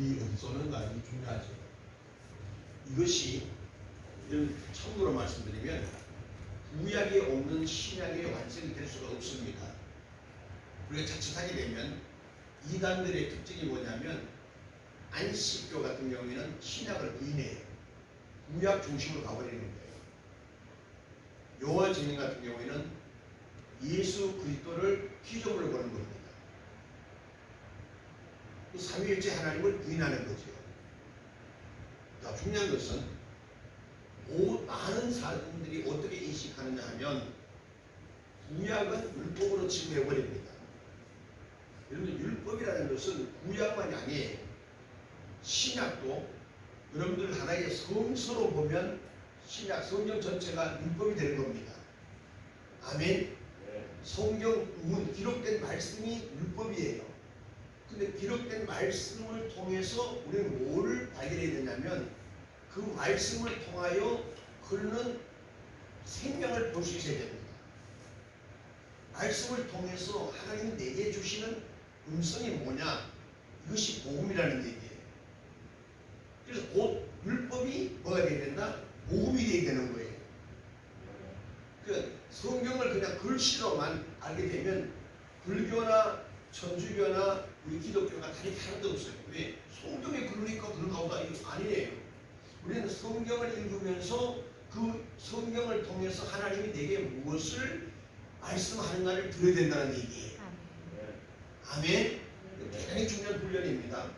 불이 어디서 오는가 이 중요하죠. 이것이 참고로 말씀드리면 구약에 없는 신약의 완성이 될 수가 없습니다. 우리가 자칫하게 되면 이단들의 특징이 뭐냐면 안식교 같은 경우에는 신약을 부인해요. 구약 중심으로 가버리는 거예요. 여호와 증인 같은 경우에는 예수 그리스도를 피조물로 보는 겁니다. 그 삼위일체 하나님을 부인하는 거죠. 자, 중요한 것은 많은 사람들이 어떻게 인식하느냐 하면 구약은 율법으로 침해해버립니다. 여러분 율법이라는 것은 구약만이 아니에요. 신약도 여러분들 하나의 성서로 보면 신약 성경 전체가 율법이 되는 겁니다. 아멘. 성경 기록된 말씀이 율법이에요. 근데 기록된 말씀을 통해서 우리는 뭐를 발견해야 되냐면 그 말씀을 통하여 흐르는 생명을 볼 수 있어야 됩니다. 말씀을 통해서 하나님 내게 주시는 음성이 뭐냐? 이것이 복음이라는 얘기예요. 그래서 곧 율법이 뭐가 되어야 된다? 복음이 되어야 되는 거예요. 그 성경을 그냥 글씨로만 알게 되면 불교나 천주교나 우리 기독교가 다르게 하나도 없어요. 왜? 성경에 그러니까 그런가 보다 이거 아니에요. 우리는 성경을 읽으면서 그 성경을 통해서 하나님이 내게 무엇을 말씀하는가를 들어야 된다는 얘기예요. 아멘. 대단히 중요한 훈련입니다.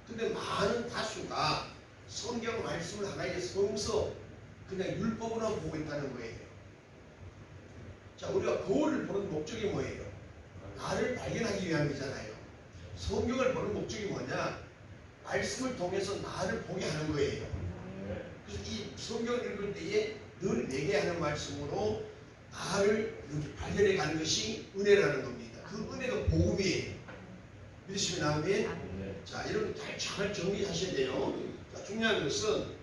근데 많은 다수가 성경 말씀을 하나의 성서 그냥 율법으로 보고 있다는 거예요. 자, 우리가 거울을 보는 목적이 뭐예요? 나를 발견하기 위함이잖아요. 성경을 보는 목적이 뭐냐? 말씀을 통해서 나를 보게 하는 거예요. 그래서 이 성경을 읽을 때에 늘 내게 하는 말씀으로 나를 발견해 가는 것이 은혜라는 겁니다. 그 은혜가 복음이에요. 믿으시면 아멘. 자, 여러분 잘 정리하셔야 돼요. 자, 중요한 것은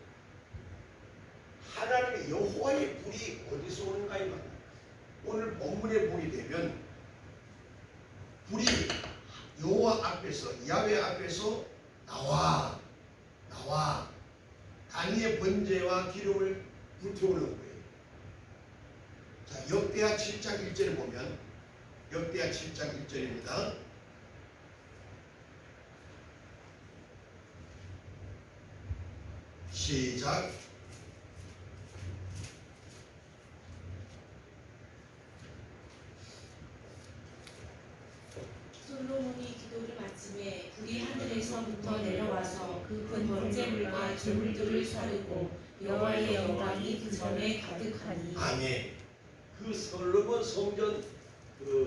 하나님의 여호와의 불이 어디서 오는가 이 말이에요. 오늘 본문에 보게 되면 불이 여호와 앞에서 야훼 앞에서 나와 단위의 번제와 기름을 불태우는 거예요. 자, 역대하 7장 1절을 보면 역대하 7장 1절입니다. 시작. 솔로몬이 기도를 마침에 불이 하늘에서부터 내려와서 그 번제물과 제물들을 사르고 여호와의 영광이 그 전에 가득하니. 아멘. 그 솔로몬 성전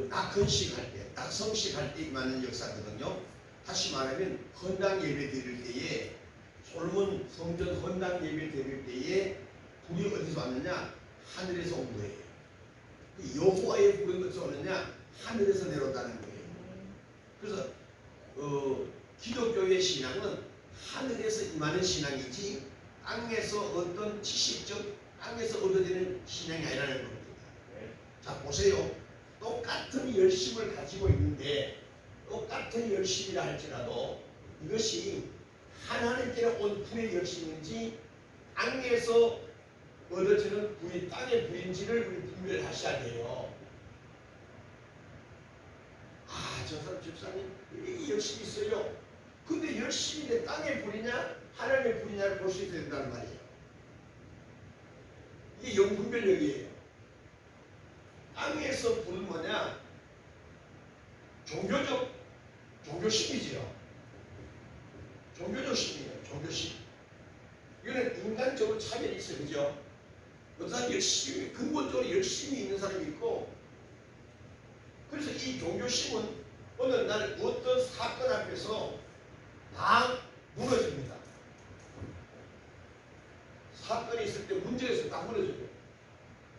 낙헌식 할 때, 낙성식 할 때 임하는 역사거든요. 다시 말하면 헌당 예배 드릴 때에 솔로몬 성전 헌당 예배 드릴 때에 불이 어디서 왔느냐? 하늘에서 온 거예요. 그 여호와의 불은 어디서 오느냐? 하늘에서 내려온다는 거예요. 그래서 기독교의 신앙은 하늘에서 임하는 신앙이지 땅에서 어떤 지식적 땅에서 얻어지는 신앙이 아니라는 겁니다. 자, 보세요. 똑같은 열심을 가지고 있는데 똑같은 열심이라 할지라도 이것이 하나님께로 온 불의 열심인지 땅에서 얻어지는 불이 땅의 불인지를 우리 분별하셔야 돼요. 아, 저 사람 집사님 이게 열심히 있어요. 근데 열심히 내 땅의 불이냐 하나님의 불이냐를 볼 수 있어야 된다는 말이에요. 이게 영분별력이에요. 땅에서 불은 뭐냐? 종교심이지요. 종교적 심이에요. 종교심. 이거는 인간적으로 차별이 있어요. 그죠? 어떤 사람 열심히, 근본적으로 열심히 있는 사람이 있고, 그래서 이 종교심은 어느 날 어떤 사건 앞에서 다 무너집니다. 사건이 있을 때 문제가 있을 때 다 무너져요.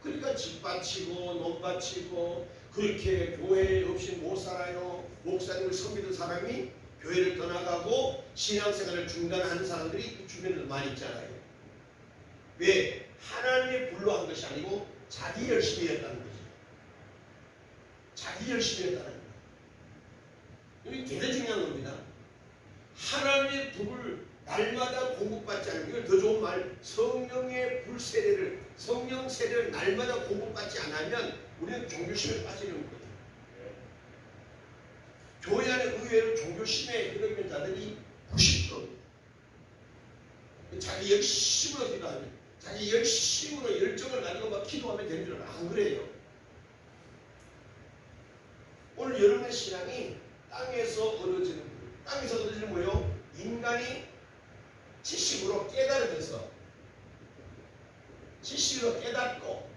그러니까 집 바치고 논 바치고 그렇게 교회 없이 못 살아요. 목사님을 섬기던 사람이 교회를 떠나가고 신앙생활을 중단하는 사람들이 그 주변에도 많이 있잖아요. 왜? 하나님의 불로 한 것이 아니고 자기 열심히 했다는 거죠. 자기 열심히 했다는 거예요. 이게 대단히 중요한 겁니다. 하나님의 불을 날마다 공급받지 않으면, 이걸 더 좋은 말, 성령의 불 세례를, 성령 세례를 날마다 공급받지 않으면 우리는 종교심에 빠지는 거예요. 교회 안에 의외로 종교심에 흐르는 자들이 90%. 자기 열심으로 기도하면, 자기 열심으로 열정을 가지고 막 기도하면 되는 줄 알아. 안 그래요. 오늘 여러분의 신앙이 땅에서 얻어지는 거예요. 땅에서 얻어지는 뭐예요? 인간이 지식으로 깨달으면서, 지식으로 깨닫고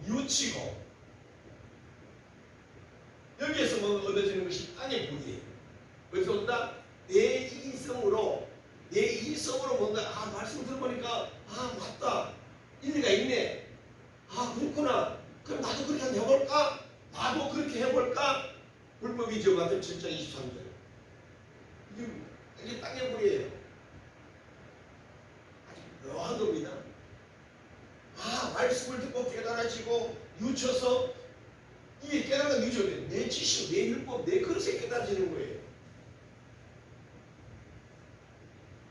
유치고, 여기에서 뭐 얻어지는 것이 땅의 불이에요. 어디서 온다? 내 이성으로 뭔가 말씀 들어보니까 맞다, 일리가 있네, 그렇구나, 그럼 나도 그렇게 한번 해볼까? 나도 그렇게 해볼까? 불법이죠. 같은 7장 23절. 이게 땅의 불이에요. 아주 묘한 겁니다. 말씀을 듣고 깨달아지고 유쳐서, 이게 깨달은 유쳐돼. 내 지식, 내 율법, 내 그릇에 깨달아지는 거예요.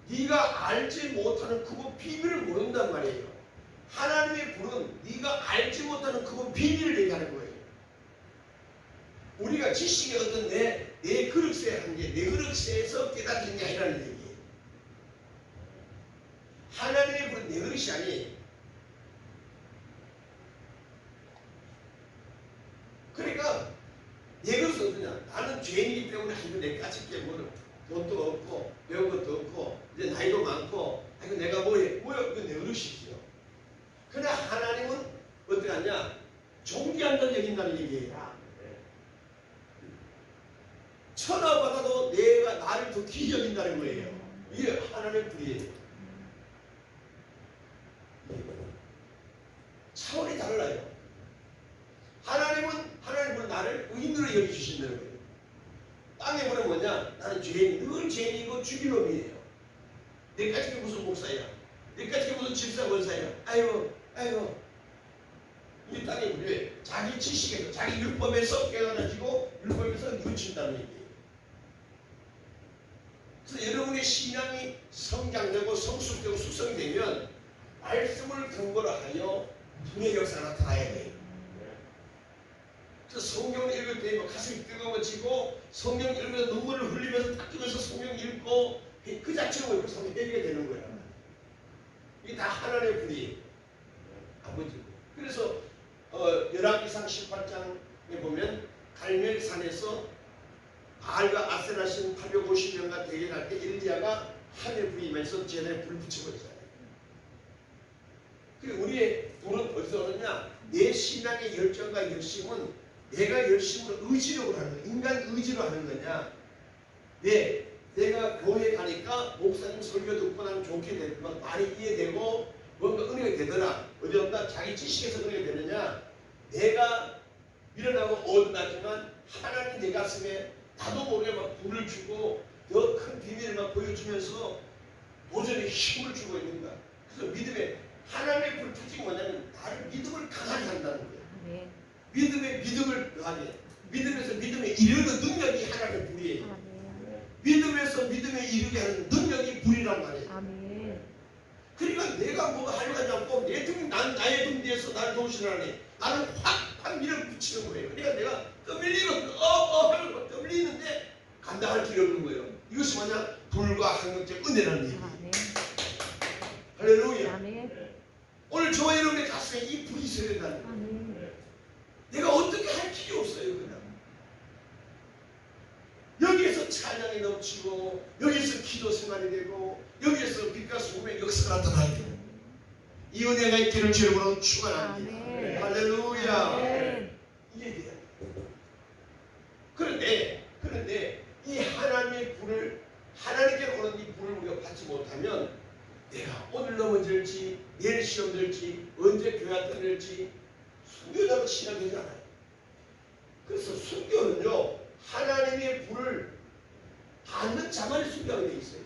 네가 알지 못하는 그분 비밀을 모른단 말이에요. 하나님의 불은 네가 알지 못하는 그분 비밀을 얘기하는 거예요. 우리가 지식의 어떤 내 그릇의 한계, 내 그릇에서 깨닫는 게 아니라는 얘기예요. 하나님의 불은 내 그릇이 아니에요. 그러니까 내 그릇은 어떠냐? 나는 죄인이기 때문에 내 까짓게 뭐 돈도 없고 배운 것도 없고 이제 나이도 많고 내가 뭐해? 이건 내 그릇이지요. 그러나 하나님은 어떻게 하냐? 존귀한다는 여긴다는 얘기예요. 천하보다도 내가 나를 더 귀히 여긴다는 거예요. 이게 하나님의 불이에요. 차원이 달라요. 하나님은 나를 의인으로 여기주신다는 거예요. 땅의 불은 뭐냐? 나는 죄인, 늘 죄인이고 죽일 놈이에요. 내까지 무슨 목사야? 내까지 무슨 집사 권사야? 아이고 이 땅의 불이 자기 지식에서, 자기 율법에서 깨달아지고 율법에서 유친다는 얘기예요. 그래서 여러분의 신앙이 성장되고 성숙되고 숙성되면 말씀을 근거로 하여 불의 역사가 나타나야 돼요. 그래서 성경을 읽을 때 가슴이 뜨거워지고, 성경 읽으면서 눈물을 흘리면서 닦으면서 성경 읽고 그 자체로 그 삶이 해결이 되는 거야. 이게 다 하나님의 불이에요. 아버지. 그래서 열왕기상 18장에 보면 갈멜산에서 바알과 아세라 신 850명과 대결할 때 엘리야가 하늘의 불이 임해서 제단에 불을 붙여버리잖아요. 그리고 우리의 불은 어디서 오느냐? 내 신앙의 열정과 열심은 내가 열심으로 의지력으로 하는 거야. 인간 의지로 하는 거냐? 내가 교회 가니까 목사님 설교 듣고 나면 좋게 되고 많이 이해되고 뭔가 은혜가 되더라. 어디 없나? 자기 지식에서 은혜가 되느냐? 내가 일어나고 어긋나지만 하나님 내 가슴에 나도 모르게 막 불을 주고 더 큰 비밀을 막 보여주면서 도전에 힘을 주고 있는다. 그래서 믿음에 하나님의 불 특징이 뭐냐면 나를 믿음을 강하게 한다는 거예요. 네. 믿음에 믿음을 더하게, 믿음에서 믿음에 이르는 능력이 하나님의 불이에요. 아멘. 믿음에서 믿음에 이르게 하는 능력이 불이란 말이에요. 아멘. 그러니까 내가 뭐가 하려고 하지 않고 나의 등 뒤에서 나를 도우시는 하나님, 나는 확 밀어붙이는 거예요. 그러니까 내가 떠밀리고 하고 떠밀리는데 감당할 길이 없는 거예요. 이것이 뭐냐? 불과 항력적 은혜라는 얘기예요. 아멘. 할렐루야. 아멘. 오늘 저와 여러분의 가슴에 이 불이 있어야 된다는 거예요. 아멘. 내가 어떻게 할 길이 없어요. 그냥 여기에서 찬양이 넘치고, 여기에서 기도 생활이 되고, 여기에서 빛과 소금의 역사가 나타나야 돼요. 이 은혜가 있기를 주님으로 축원합니다. 할렐루야. 이게 돼요. 그런데 이 하나님의 불을, 하나님께 오는 이 불을 우리가 받지 못하면 내가 오늘 넘어질지, 내일 시험 들지, 언제 교회 떠날지 순교자로 신앙되지 않아요. 그래서 순교는요, 하나님의 불을 받는 자만이 순교하게 돼 있어요.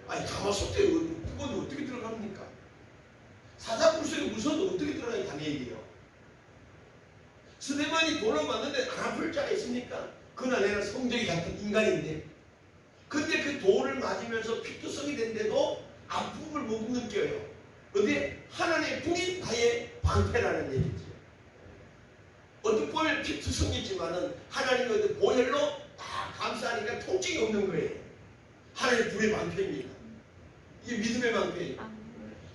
가마솥에 그건 어떻게 들어갑니까? 사자불 속에 무서워도 어떻게 들어가요? 당연히요. 스데반이 돌을 맞는데 안 아플 자가 있습니까? 그러나 내가 성적이 같은 인간인데, 근데 그 돌을 맞으면서 피투성이 된데도 아픔을 못 느껴요. 근데 하나님의 불이 나의 방패라는 얘기죠. 어떻게 보면 피투성이지만은 하나님의 그 보혈로 다 감싸니까 통증이 없는 거예요. 하나님의 불의 방패입니다. 이게 믿음의 방패예요.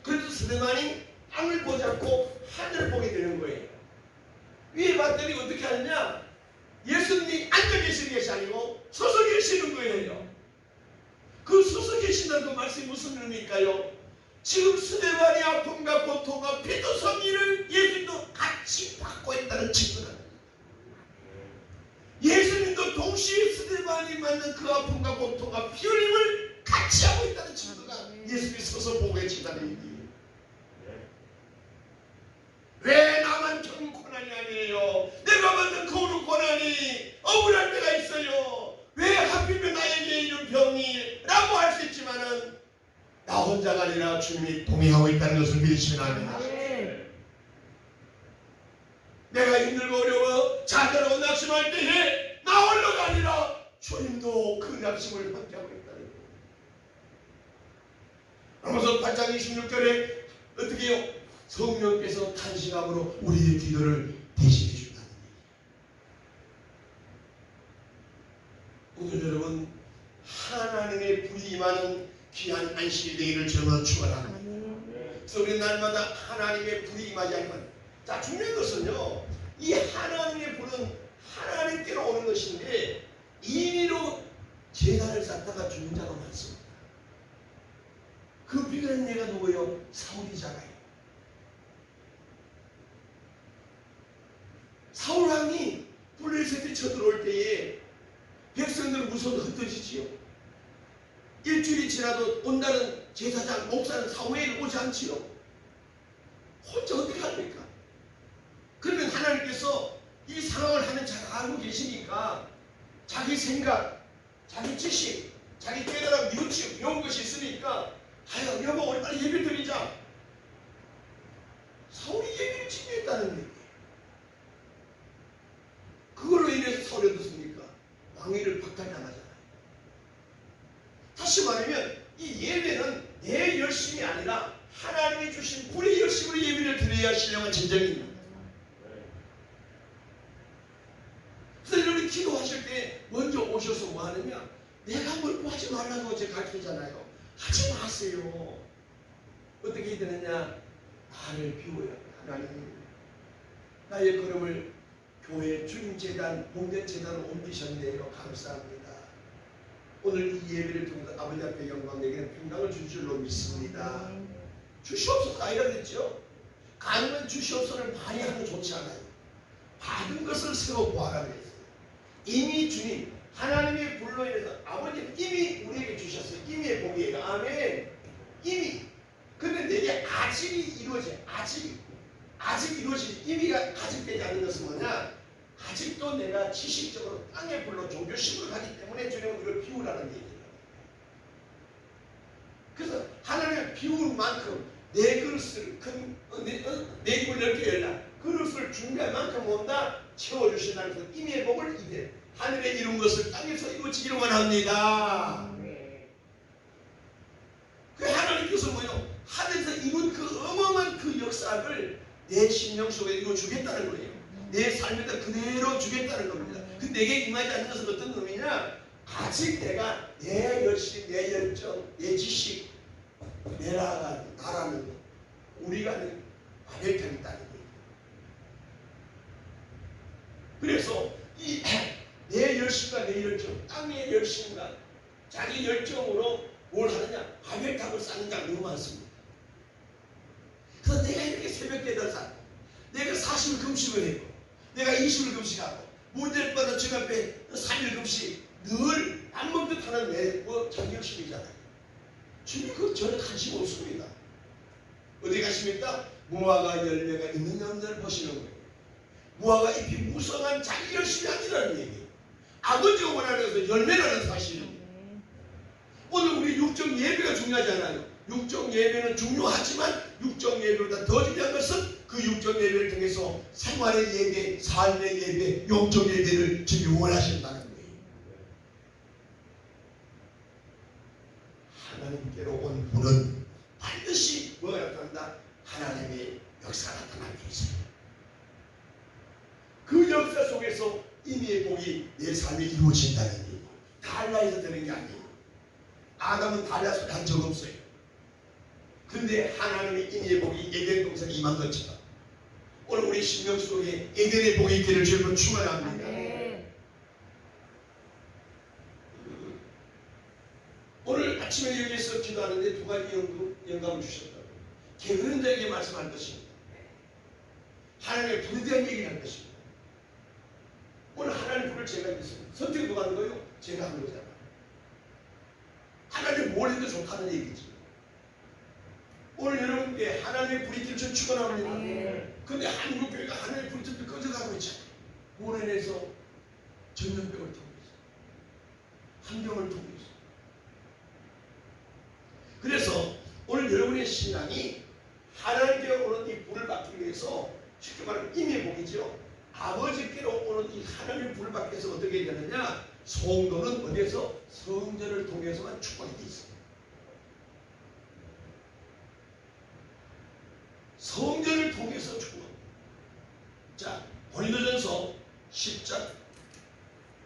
그래서 스데반이 땅을 보잡고 하늘을 보게 되는 거예요. 위에 봤더니 어떻게 하느냐? 예수님이 앉아 계시는 것이 아니고 서서 계시는 거예요. 그 서서 계신다는 그 말씀이 무슨 의미일까요? 지금 스데반의 아픔과 고통과 피투성이를 예수님도 같이 받고 있다는 증거다. 예수님도 동시에 스데반이 맞는 그 아픔과 고통과 피 흘림을 같이 하고 있다는 증거가 예수님이 서서 보고 계신다는 얘기예요. 왜 나만 전 고난이 아니에요? 내가 받는 그 고난이 억울할 때가 있어요. 왜 하필이면 나에게 이런 병이? 라고 할 수 있지만은 나 혼자가 아니라 주님이 동행하고 있다는 것을 믿으시면 합니다. 내가 힘들고 어려워 좌절하고 낙심할 때에 나 홀로가 아니라 주님도 그 낙심을 함께하고 있다는 거예요. 로마서 8장 26절에 어떻게 해요? 성령께서 탄식함으로 우리의 기도를 대신해 준다는 얘기예요. 오늘 여러분, 하나님의 불이 임하는 귀한 안식이 되기를 저는 축원합니다. 그래서 우리 날마다 하나님의 불이 임하지 않으면, 자, 중요한 것은요, 이 하나님의 불은 하나님께로 오는 것인데 임의로 제단을 쌓다가 죽는 자가 많습니다. 그 비결은 내가 누구예요? 사울이잖아요. 사울왕이 블레셋에 쳐들어올 때에 백성들은 무서워서 흩어지지요. 일주일이 지나도 온다는 제사장, 목사는 사무엘이 오지 않지요. 혼자 어떻게 합니까? 그러면 하나님께서 이 상황을 하면 잘 알고 계시니까 자기 생각, 자기 지식, 자기 깨달음, 뉘우치고 배운 것이 있으니까 아유, 여보 우리 빨리 예배 드리자. 사울이 예배를 지휘했다는 얘기예요. 그걸로 인해서 사울이 어떻습니까? 왕위를 박탈당하잖아요. 다시 말하면 이 예배는 내 열심이 아니라 하나님이 주신 불의 열심으로 예배를 드려야 신령한 진정입니다. 그래서 여러분이 기도하실 때 먼저 오셔서 뭐 하느냐? 내가 뭘 하지 말라고 제가 가르치잖아요. 하지 마세요. 어떻게 해야 되느냐? 나를 비워야 돼. 하나님, 나의 걸음을 교회 주님재단, 봉대재단으로 옮기셨네요. 감사합니다. 오늘 이 예배를 통해서 아버지 앞에 영광 내기는 평강을 줄 줄로 믿습니다. 주시옵소서 아니라 그랬죠? 가능한 주시옵소서를 많이 하면 좋지 않아요. 받은 것을 새로 구하라 그랬어요. 이미 주님 하나님의 불로 인해서 아버지는 이미 우리에게 주셨어요. 이미의 복이에요. 아멘. 이미. 근데 내게 아직이 이루어져. 아직 이루어지. 이미가 아직 되지 않는 것은 뭐냐? 아직도 내가 지식적으로 땅의 불로 종교식으로 가기 때문에 주님은 우리를 비우라는 얘기예요. 그래서 하나님을 비울 만큼 내 그릇을 내 입을 넓게 열라. 그릇을 준비할 만큼 온다 채워주신다는 그 임의의 복을 이제 하늘에 이룬 것을 땅에서 이루어지기를 원합니다. 그 하나님께서 뭐요? 하늘에서 이룬 그 어마어마한 그 역사를 내 심령 속에 이루어주겠다는 거예요. 내 삶에다 그대로 주겠다는 겁니다. 근데 내게 임하지 않는 것은 어떤 의미냐? 아직 내가 내 열심, 내 열정, 내 지식, 나라는 것, 우리가 과백하게 있다는 거예요. 그래서 이 내 열심과 내 열정, 땅의 열심과 자기 열정으로 뭘 하느냐? 과백함을 쌓는 자가 너무 많습니다. 그래서 내가 이렇게 새벽 깨달아 쌓고, 내가 40일 금식을 했고, 내가 20일 금식하고, 문제를 받아 주님 앞에 3일 금식, 늘 안 먹듯 하는 내 자기 열심이잖아요. 주님 그 전에 관심 없습니다. 어디 가십니까? 무화과 열매가 있는 남자를 보시는 거예요. 무화과 잎이 무성한 자기 열심이 아니라는 얘기예요. 아버지가 원하는 것은 열매라는 사실입니다. 오늘 우리 육정 예배가 중요하잖아요. 육정 예배는 중요하지만 육정 예배보다 더 중요한 것은 그 육정 예배를 통해서 생활의 예배, 삶의 예배, 영적 예배를 주님이 원하신다는 거예요. 복이 내 삶에 이루어진다는 얘기. 달라해서 되는 게 아니에요. 아담은 달라서 한 적 없어요. 근데 하나님의 인의 복이 에덴 동산에 임한 것처럼 오늘 우리 심령 속에 에덴의 복이 있기를 주님으로 축원합니다. 오늘 아침에 여기서 기도하는데 두 가지 영감을 주셨다고. 게으른 자에게 말씀할 것입니다. 하나님의 불에 대한 얘기를 할 것입니다. 오늘 하나님의 불을 제가 했습니다. 선택이 누가 하는 거예요? 제가 한 거잖아요. 하나님 뭘 해도 좋다는 얘기지. 오늘 여러분께 하나님의 불이 있기를 전 축원합니다. 그런데 한국교회가 하나님의 불이 좀 꺼져가고 있잖아요. 본원에서 전염병을 통해서 환경을 통해서. 그래서 오늘 여러분의 신앙이 하나님께 오는 이 불을 받기 위해서 쉽게 말하면 임의 복이죠. 아버지께로 오는 이 하나님의 불을 받기 위해서 어떻게 되느냐? 성도는 어디에서? 성전을 통해서만 축복이 되어 있습니다. 성전을 통해서 축복. 자, 고린도전서 10장.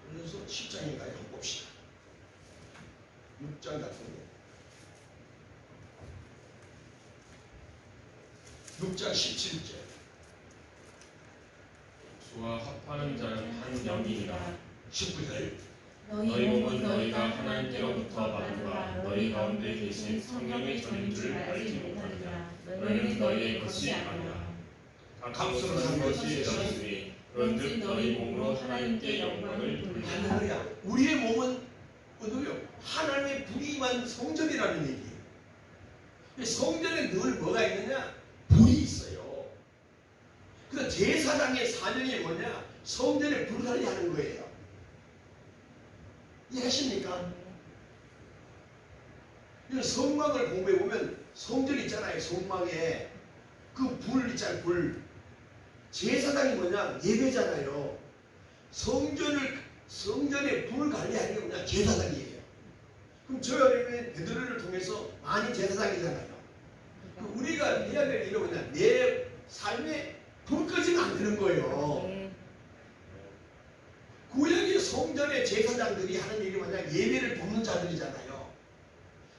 고린도전서 10장인가요? 한번 봅시다. 6장 같은데. 6장 17절. 주와 합하는 자는 한 영이니라. 19절. 너희 몸은 너희가 하나님께로부터 받은 바 너희 가운데 계신 성령의 전인 줄 알지 못하느냐. 너희는 너희의 것이 아니라 값으로 산 것이 너희니 그런즉 너희 몸으로 하나님께 영광을 돌리라. 할렐루야. 우리의 몸은 뭐예요? 하나님의 불이 임한 성전이라는 얘기예요. 성전에 늘 뭐가 있느냐? 불이 있어요. 그래서 제사장의 사명이 뭐냐? 성전에 불관리 하는 거예요. 이해하십니까? 성막을 공부해 보면 성전 있잖아요. 성막에 그 불 있잖아요. 불. 제사장이 뭐냐? 예배잖아요. 성전에 불 관리하는 게 뭐냐? 제사장이에요. 그럼 저 여러분의 베드로를 통해서 많이 제사장이잖아요. 우리가 해야 될 일은 뭐냐? 내 삶에 불 꺼지면 안 되는 거예요. 구약의 성전의 제사장들이 하는 일이 뭐냐? 예배를 돕는 자들이잖아요.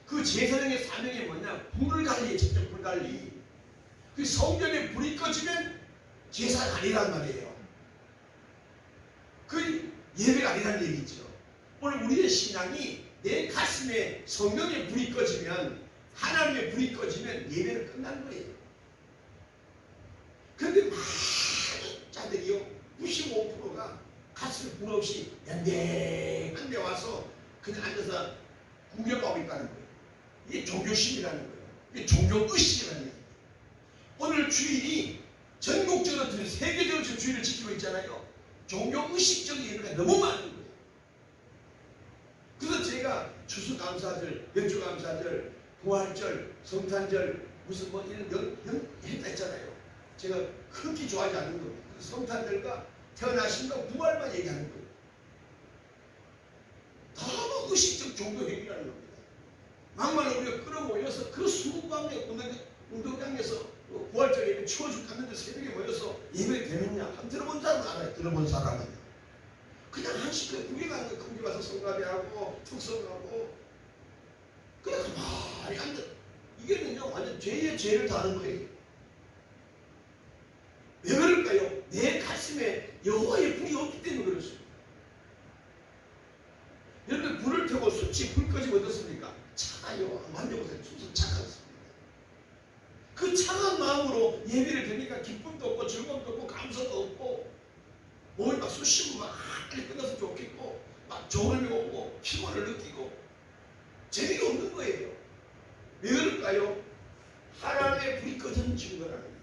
그 제사장의 사명이 뭐냐? 불을 관리해, 직접 불 관리. 그 성전에 불이 꺼지면 제사가 아니란 말이에요. 그 예배가 아니라는 얘기죠. 오늘 우리의 신앙이 내 가슴에 성령의 불이 꺼지면, 하나님의 불이 꺼지면 예배는 끝난 거예요. 그런데 많은 자들이요, 95%가 가슴에 불 없이 연대한 데 와서 그냥 앉아서 구경하고 있다는 거예요. 이게 종교심이라는 거예요. 이게 종교의식이라는 거예요. 오늘 주일이 전국적으로, 세계적으로 지금 주일을 지키고 있잖아요. 종교의식적인 예배가 너무 많은 거예요. 그래서 제가 추수감사절, 연주감사절, 부활절, 성탄절, 무슨 뭐 이런 했다 했잖아요. 제가 크게 좋아하지 않는 겁니다. 성탄절과 태어나신다 부활만 얘기하는 거예요. 너무 의식적 종교 행위라는 겁니다. 막말 우리가 끌어모여서 그 수방의 운동장에서 부활절 예배 치워줄 갔는데 새벽에 모여서 예배 되느냐? 한 들어본 사람은 알아요. 들어본 사람은 그냥 한식 구경하는 거, 거기 와서 성가대하고 축성하고 그냥 가만히 앉아. 이게 그냥 완전 죄의 죄를 다하는 거예요. 왜 그럴까요? 내 가슴에 여호와의 불이 없기 때문에 그렇습니다. 여러분 불을 켜고 수치 불 꺼지면 어떻습니까? 차가요. 만져보세요. 수수 차가웠습니다. 그 차가운 마음으로 예배를 드니까 기쁨도 없고 즐거움도 없고 감사도 없고 몸이 막 쑤시고 막 빨리 끝나서 좋겠고 막 졸음이 오고 피곤을 느끼고 재미가 없는 거예요. 왜 그럴까요? 하나님의 불이 꺼진 증거라는 거예요.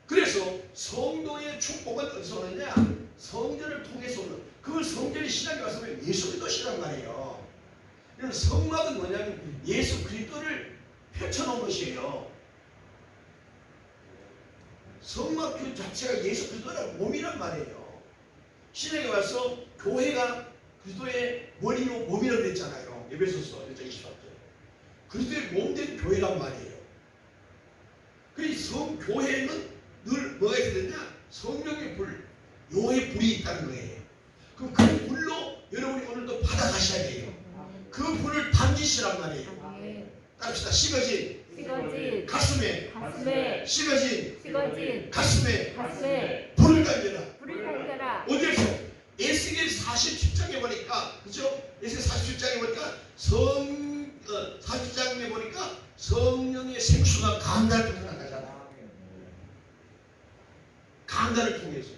그래서 성도의 축복은 어디서 오느냐? 성전을 통해서 오는. 그 성전이 신앙에 와서 예수 그리스도시란 말이에요. 성막은 뭐냐면 예수 그리스도를 펼쳐놓은 것이에요. 성막 그 자체가 예수 그리스도란 몸이란 말이에요. 신앙에 와서 교회가 그리스도의 머리요 몸이라고 했잖아요. 에베소서 1장 28절. 그리스도의 몸된 교회란 말이에요. 그 교회는 늘 뭐가 있어야 되냐? 성령의 불, 용의 불이 있다는 거예요. 그럼 그 불로 여러분이 오늘도 받아가셔야 돼요. 그 불을 던지시란 말이에요. 따릅시다. 식어진 식어진 가슴에 가슴에 식어진 가슴에 가슴에 불을 던져라. 불을 던져라. 어디에서? 에스겔 47장에 보니까, 그죠? 에스겔 47장에 보니까 40장에 보니까 성령의 생수가 강단을 통해 나가잖아. 강단을 통해서.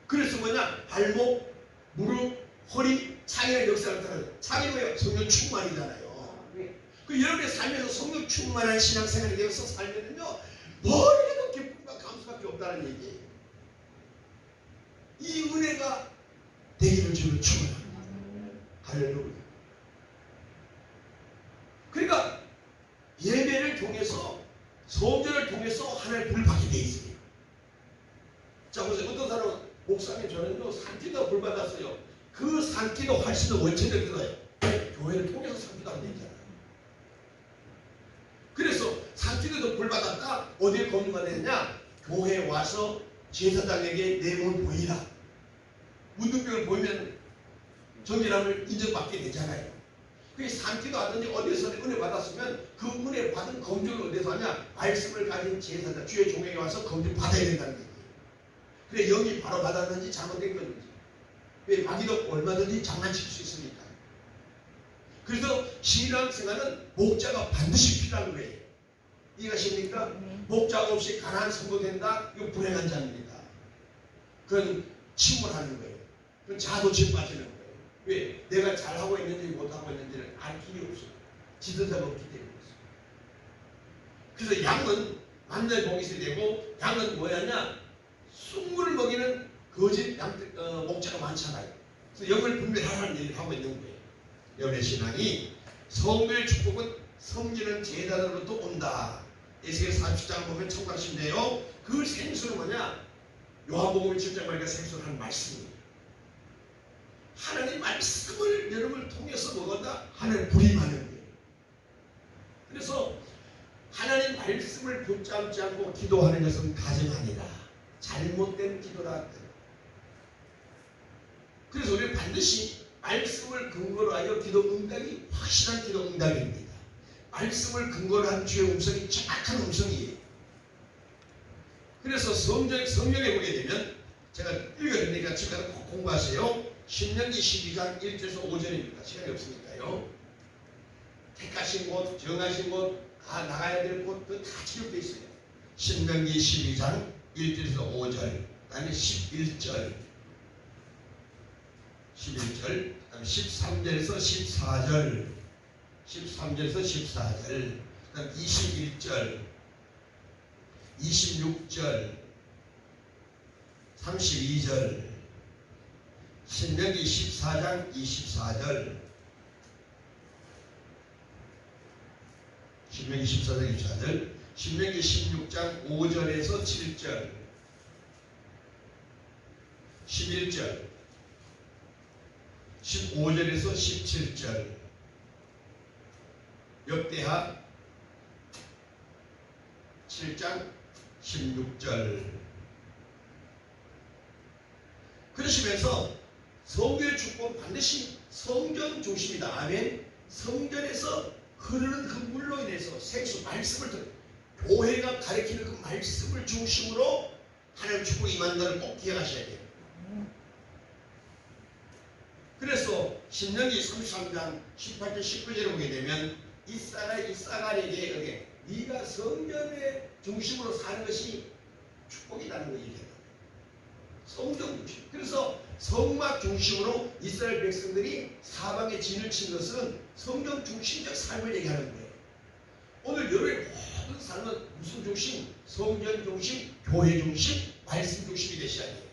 그래서 뭐냐? 발목, 무릎, 허리, 창의 역사를 따라. 창이 뭐예요? 성령 충만이잖아요. 그 여러분의 삶에서 성령 충만한 신앙생활이 되어서 살면은요, 뭘 해도 기쁨과 감수밖에 없다는 얘기예요. 이 은혜가 되기를 주는 축원합니다. 할렐루야. 그러니까 예배를 통해서, 성전을 통해서 하나님의 불을 받게 돼 있어요. 자, 보세요. 어떤 사람은 목사님 저는요 산기도 불 받았어요. 그 산기도 훨씬 더 원천적인 거예요. 교회를 통해서 산기도 안 되잖아요. 그래서 산기도도 불 받았다. 어디에 검증받았느냐? 교회에 와서 제사장에게 내 몸을 보이라. 문둥병을 보이면 정결함을 인정받게 되잖아요. 그 산기도 하든지 어디서 은혜 받았으면 그 은혜 받은 검증을 어디서 하냐? 말씀을 가진 제사장, 주의 종에게 와서 검증 받아야 된다는 얘기예요. 그래 영이 바로 받았는지 잘못된 건지. 왜 마귀도 얼마든지 장난칠 수 있으니까. 그래서 신앙생활은 목자가 반드시 필요한 거예요. 이해가십니까? 목자가 없이 가난한 선고된다? 이거 불행한 자입니다. 그건 침몰하는 거예요. 그건 자도취에 빠지는 거예요. 왜? 내가 잘하고 있는지 못하고 있는지를 알 길이 없어요. 지도자가 없기 때문에. 그래서 양은 만날 복이 있어야 되고, 양은 뭐였냐? 숭물을 먹이는 거짓 목자가 많잖아요. 그래서 영을 분별하라는 얘기를 하고 있는 거예요. 여러분의 신앙이 성령의 축복은 성기는 제단으로부터 온다. 에스겔 40장 보면 청각신데요. 그 생수는 뭐냐? 요한복음 7장 보니까 생수는 한 말씀이에요. 하나님 말씀을 여러분을 통해서 먹었다. 하나님 불이 많은 거예요. 그래서 하나님 말씀을 붙잡지 않고 기도하는 것은 가증하니라. 잘못된 기도라. 그래서 우리는 반드시 말씀을 근거로 하여 기도 응답이 확실한 기도 응답입니다. 말씀을 근거로 한 주의 음성이 정확한 음성이에요. 그래서 성경에 보게 되면 제가 읽어드리니까 지금 꼭 공부하세요. 신명기 12장 1절에서 5절입니다. 시간이 없으니까요. 택하신 곳, 정하신 곳, 나가야 될 곳 다 기록되어 있어요. 신명기 12장 1절에서 5절, 그 다음에 11절, 11절, 그 다음에 13절에서 14절, 13절에서 14절, 그 다음에 21절, 26절, 32절, 신명기 14장 24절, 신명기 14장 24절, 신명기 16장 5절에서 7절, 11절, 15절에서 17절, 역대하 7장 16절. 그러시면서 성교의 축복은 반드시 성전 중심이다. 아멘. 성전에서 흐르는 그 물로 인해서 생수 말씀을 듣는 교회가 가리키는 그 말씀을 중심으로 하나님 축복이 임한다를 꼭 기억하셔야 돼요. 그래서 신명기 33장 18절 19절을 보게 되면 이사갈에게 네가 성전의 중심으로 사는 것이 축복이라는 거 얘기해요. 성전 중심. 그래서 성막 중심으로 이스라엘 백성들이 사방에 진을 친 것은 성전 중심적 삶을 얘기하는 거예요. 오늘 여러분의 모든 삶은 무슨 중심? 성전 중심, 교회 중심, 말씀 중심이 되셔야 돼요.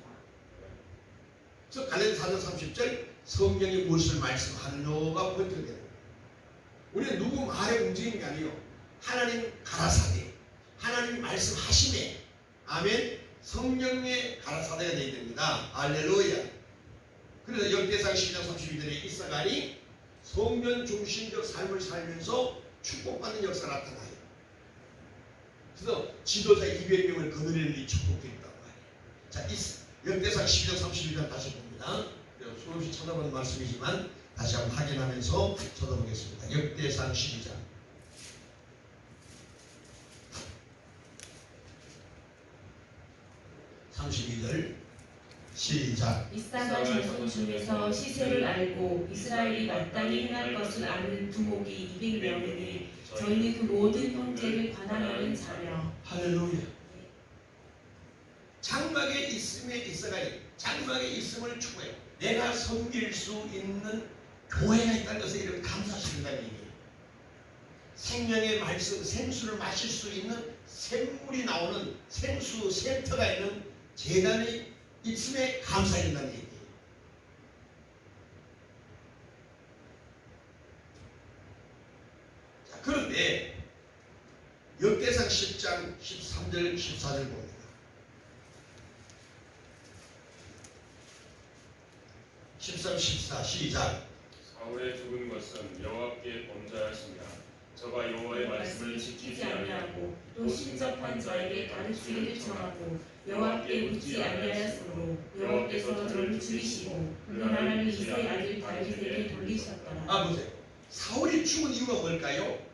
그래서 갈라디아 4장 30절 성령이 무엇을 말씀하느냐가 포인트가 되는 거예요. 우리는 누구 말에 움직이는 게 아니에요. 하나님 가라사대, 하나님 말씀하심에, 아멘. 성령의 가라사대가 되어야 됩니다. 할렐루야. 그래서 역대상 12장 32절에 이사갈이 성전 중심적 삶을 살면서 축복받는 역사가 나타나요. 그래서 지도자 200명을 거느리는 이 축복도 있다고 해요. 자, 역대상 12장 31절 다시 봅니다. 수없이 찾아본 말씀이지만 다시 한번 확인하면서 쳐다보겠습니다. 역대상 12장 32절 시작. 이사가 자손 중에서 시세를 알고 이스라엘이 마땅히 행할 것을 아는 두목이 200명이니 저희는 그 모든 형제를 관할하는 자며. 할렐루야. 장막에 있음에 있어가 장막에 있음을 추구해 내가 섬길 수 있는 교회가 있다는 것에 이렇게 감사하신다는 얘기예요. 생명의 말씀, 생수를 마실 수 있는 샘물이 나오는 생수 센터가 있는 재단이 있음에 감사한다는 얘기예요. 자, 그런데 역대상 10장 13절 14절 봅니다. 13, 14 시작. 사울의 죽은 것은 여호와께 범죄하였습니다. 저가 여호와의 말씀을 지키지 아니하고 또 신접한 자에게 가르치기를 정하고 여호와께 묻지 아니하였으므로 여호와께서 저를 죽이시고 그 나라를 이세 아들 다윗에게 돌리셨더라. 보세요. 사울이 죽은 이유가 뭘까요?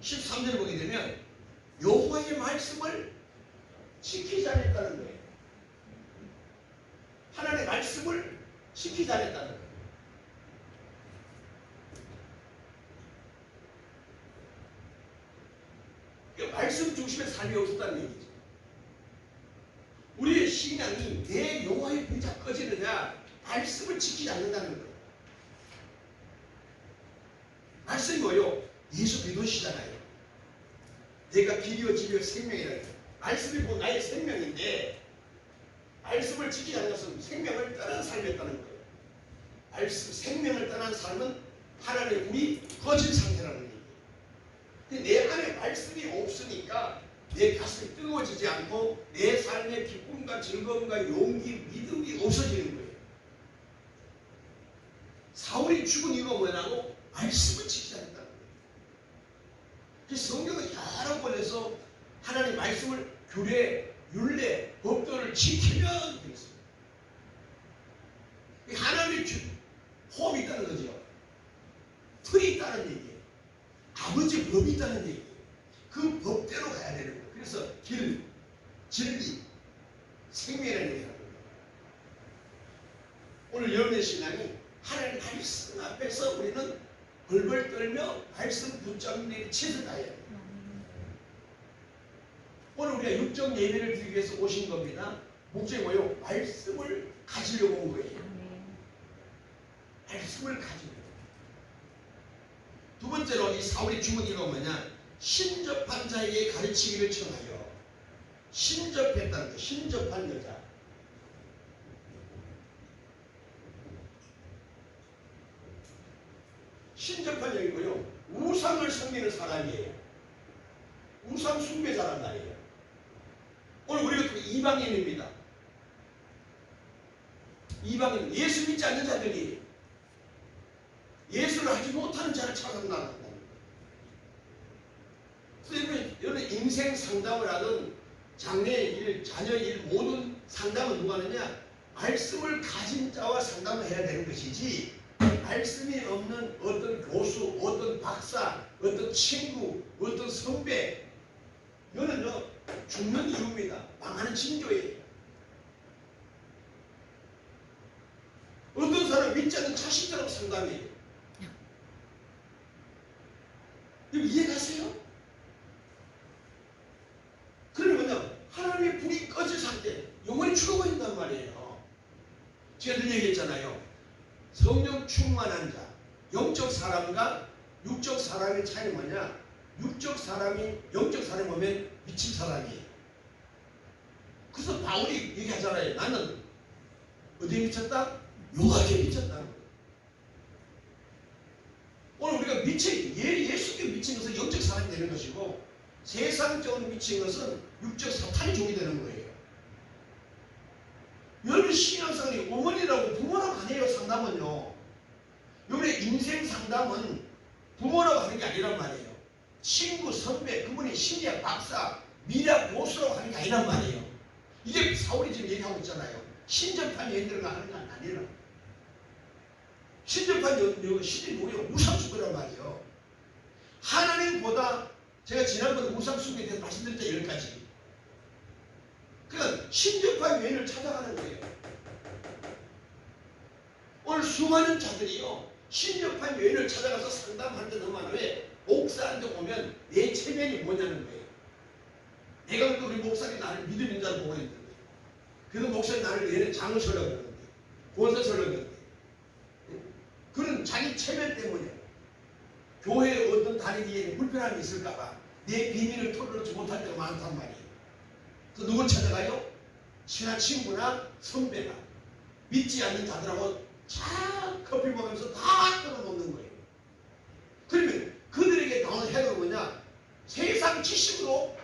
13절 보게 되면 여호와의 말씀을 지키지 않았다는 거예요. 하나님의 말씀을 지키지 않았다는 거예요. 말씀 중심의 삶이 없었다는 얘기죠. 우리의 신앙이 내 여호와의 불이 자꾸 꺼지느냐, 말씀을 지키지 않는다는 거예요. 말씀이 뭐요? 예수 그리스도시잖아요. 내가 길이요 진리요 생명이라는 거예요. 말씀이 뭐 나의 생명인데 말씀을 지키지 않는 것은 생명을 떠난 삶이었다는 거예요. 말씀, 생명을 떠난 삶은 하나님의 불이 꺼진 상태라는 거예요. 근데 내 안에 말씀이 없으니까 내 가슴이 뜨거워지지 않고 내 삶의 기쁨과 즐거움과 용기, 믿음이 없어지는 거예요. 사울이 죽은 이유가 뭐냐고? 말씀을 지키지 않는다는 거예요. 그래서 성경은 여러 번에서 하나님 말씀을 규례, 율례, 법도를 지키면 되겠습니다. 하나님의 홈이 있다는 거죠. 틀이 있다는 얘기예요. 아버지 법이 있다는 얘기예요. 그 법대로 가야 되는 거예요. 그래서 길, 진리, 생명이라는 얘기를 합니다. 오늘 여러분의 신앙이 하나님 말씀 앞에서 우리는 벌벌 떨며 말씀 붙잡는 최선다해야 돼요. 오늘 우리가 육적 예배를 드리기 위해서 오신 겁니다. 목적이 뭐예요? 말씀을 가지려고 온 거예요. 말씀을 가지려고. 두 번째로 이 사울이 죽은 이유가 뭐냐? 신접한 자에게 가르치기를 청하여. 신접했다는 거, 신접한 여자. 신접한 여이고요. 우상을 섬기는 사람이에요. 우상 숭배자란 말이에요. 오늘 우리가 그 이방인입니다. 이방인, 예수 믿지 않는 자들이 예수를 하지 못하는 자를 찾아나간다는 거예요. 그래서 여러분 인생 상담을 하든 장래의 일, 자녀의 일 모든 상담은 누가 하느냐? 말씀을 가진 자와 상담을 해야 되는 것이지 말씀이 없는 어떤 교수, 어떤 박사, 어떤 친구, 어떤 선배 이거는요 죽는 이유입니다. 망하는 징조예요. 어떤 사람 믿지 않는 자신처럼 상담해요. 이거 이해가세요? 그러면 뭐냐? 하나님의 불이 꺼진 상태, 영혼이 죽어버린단 말이에요. 제가 늘 얘기했잖아요. 성령 충만한 자, 영적 사람과 육적 사람의 차이는 뭐냐? 육적 사람이 영적 사람이 보면 미친 사람이에요. 그래서 바울이 얘기하잖아요. 나는 어디에 미쳤다? 요각에 미쳤다는 거예요. 오늘 우리가 예수께 미친 것은 영적 사람이 되는 것이고 세상적으로 미친 것은 육적 사탄이 종이 되는 거예요. 여러분 신앙생활이 어머니라고 부모라고 아니에요. 상담은요. 여러분의 인생 상담은 부모라고 하는 게 아니란 말이에요. 친구, 선배, 그분이 심리학 박사, 미래학 교수라고 하는 게 아니란 말이에요. 이게 사울이 지금 얘기하고 있잖아요. 신접한 여인들과 하는 건 아니라. 신접한 신이 뭐예요? 우상숭배란 말이에요. 하나님보다 제가 지난번에 우상숭배에 대해서 말씀드렸죠. 10가지. 그러니까 신접한 여인을 찾아가는 거예요. 오늘 수많은 자들이요. 신접한 여인을 찾아가서 상담하는 데 너무 많아요. 왜? 목사한테 오면 내 체면이 뭐냐는 거예요. 내가 또 우리 목사님이 나를 믿음인 자로 보고 있는데, 그래도 목사님 나를 얘는 장을 설려고 그러는데, 권사 설려고 그러는데, 그런 자기 체면 때문에 교회에 어떤 다니기에 불편함이 있을까봐 내 비밀을 털어놓지 못할 때가 많단 말이에요. 그래서 누굴 찾아가요? 친한 친구나 선배나 믿지 않는 자들하고 잘 커피 먹으면서 다 끌어놓는 거예요. 그러면 그들에게 나오는 해가 뭐냐? 세상 지식으로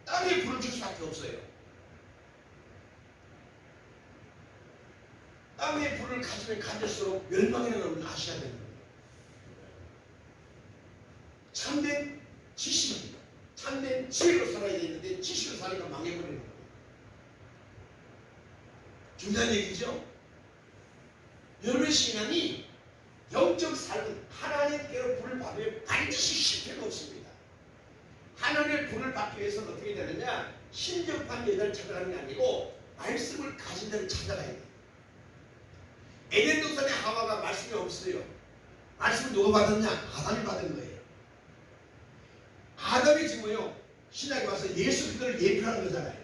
땅에 불을 줄 수밖에 없어요. 땅에 불을 가지면 가질수록 멸망이라는 걸 아셔야 되는 거예요. 참된 지식입니다. 참된 지혜로 살아야 되는데 지식으로 사니까 망해버리는 거예요. 중요한 얘기죠. 여러분의 신앙이 영적 삶은 하나님께로 불을 받으면 반드시 실패가 없습니다. 하나님의 불을 받기 위해서는 어떻게 되느냐? 신접한 여자를 찾아가는 게 아니고 말씀을 가진 데를 찾아가야 돼요. 에덴 동산에 하와가 말씀이 없어요. 말씀을 누가 받았냐? 아담이 받은 거예요. 아담이 지금 뭐요? 신약에 와서 예수 그리스도를 예표하는 거잖아요.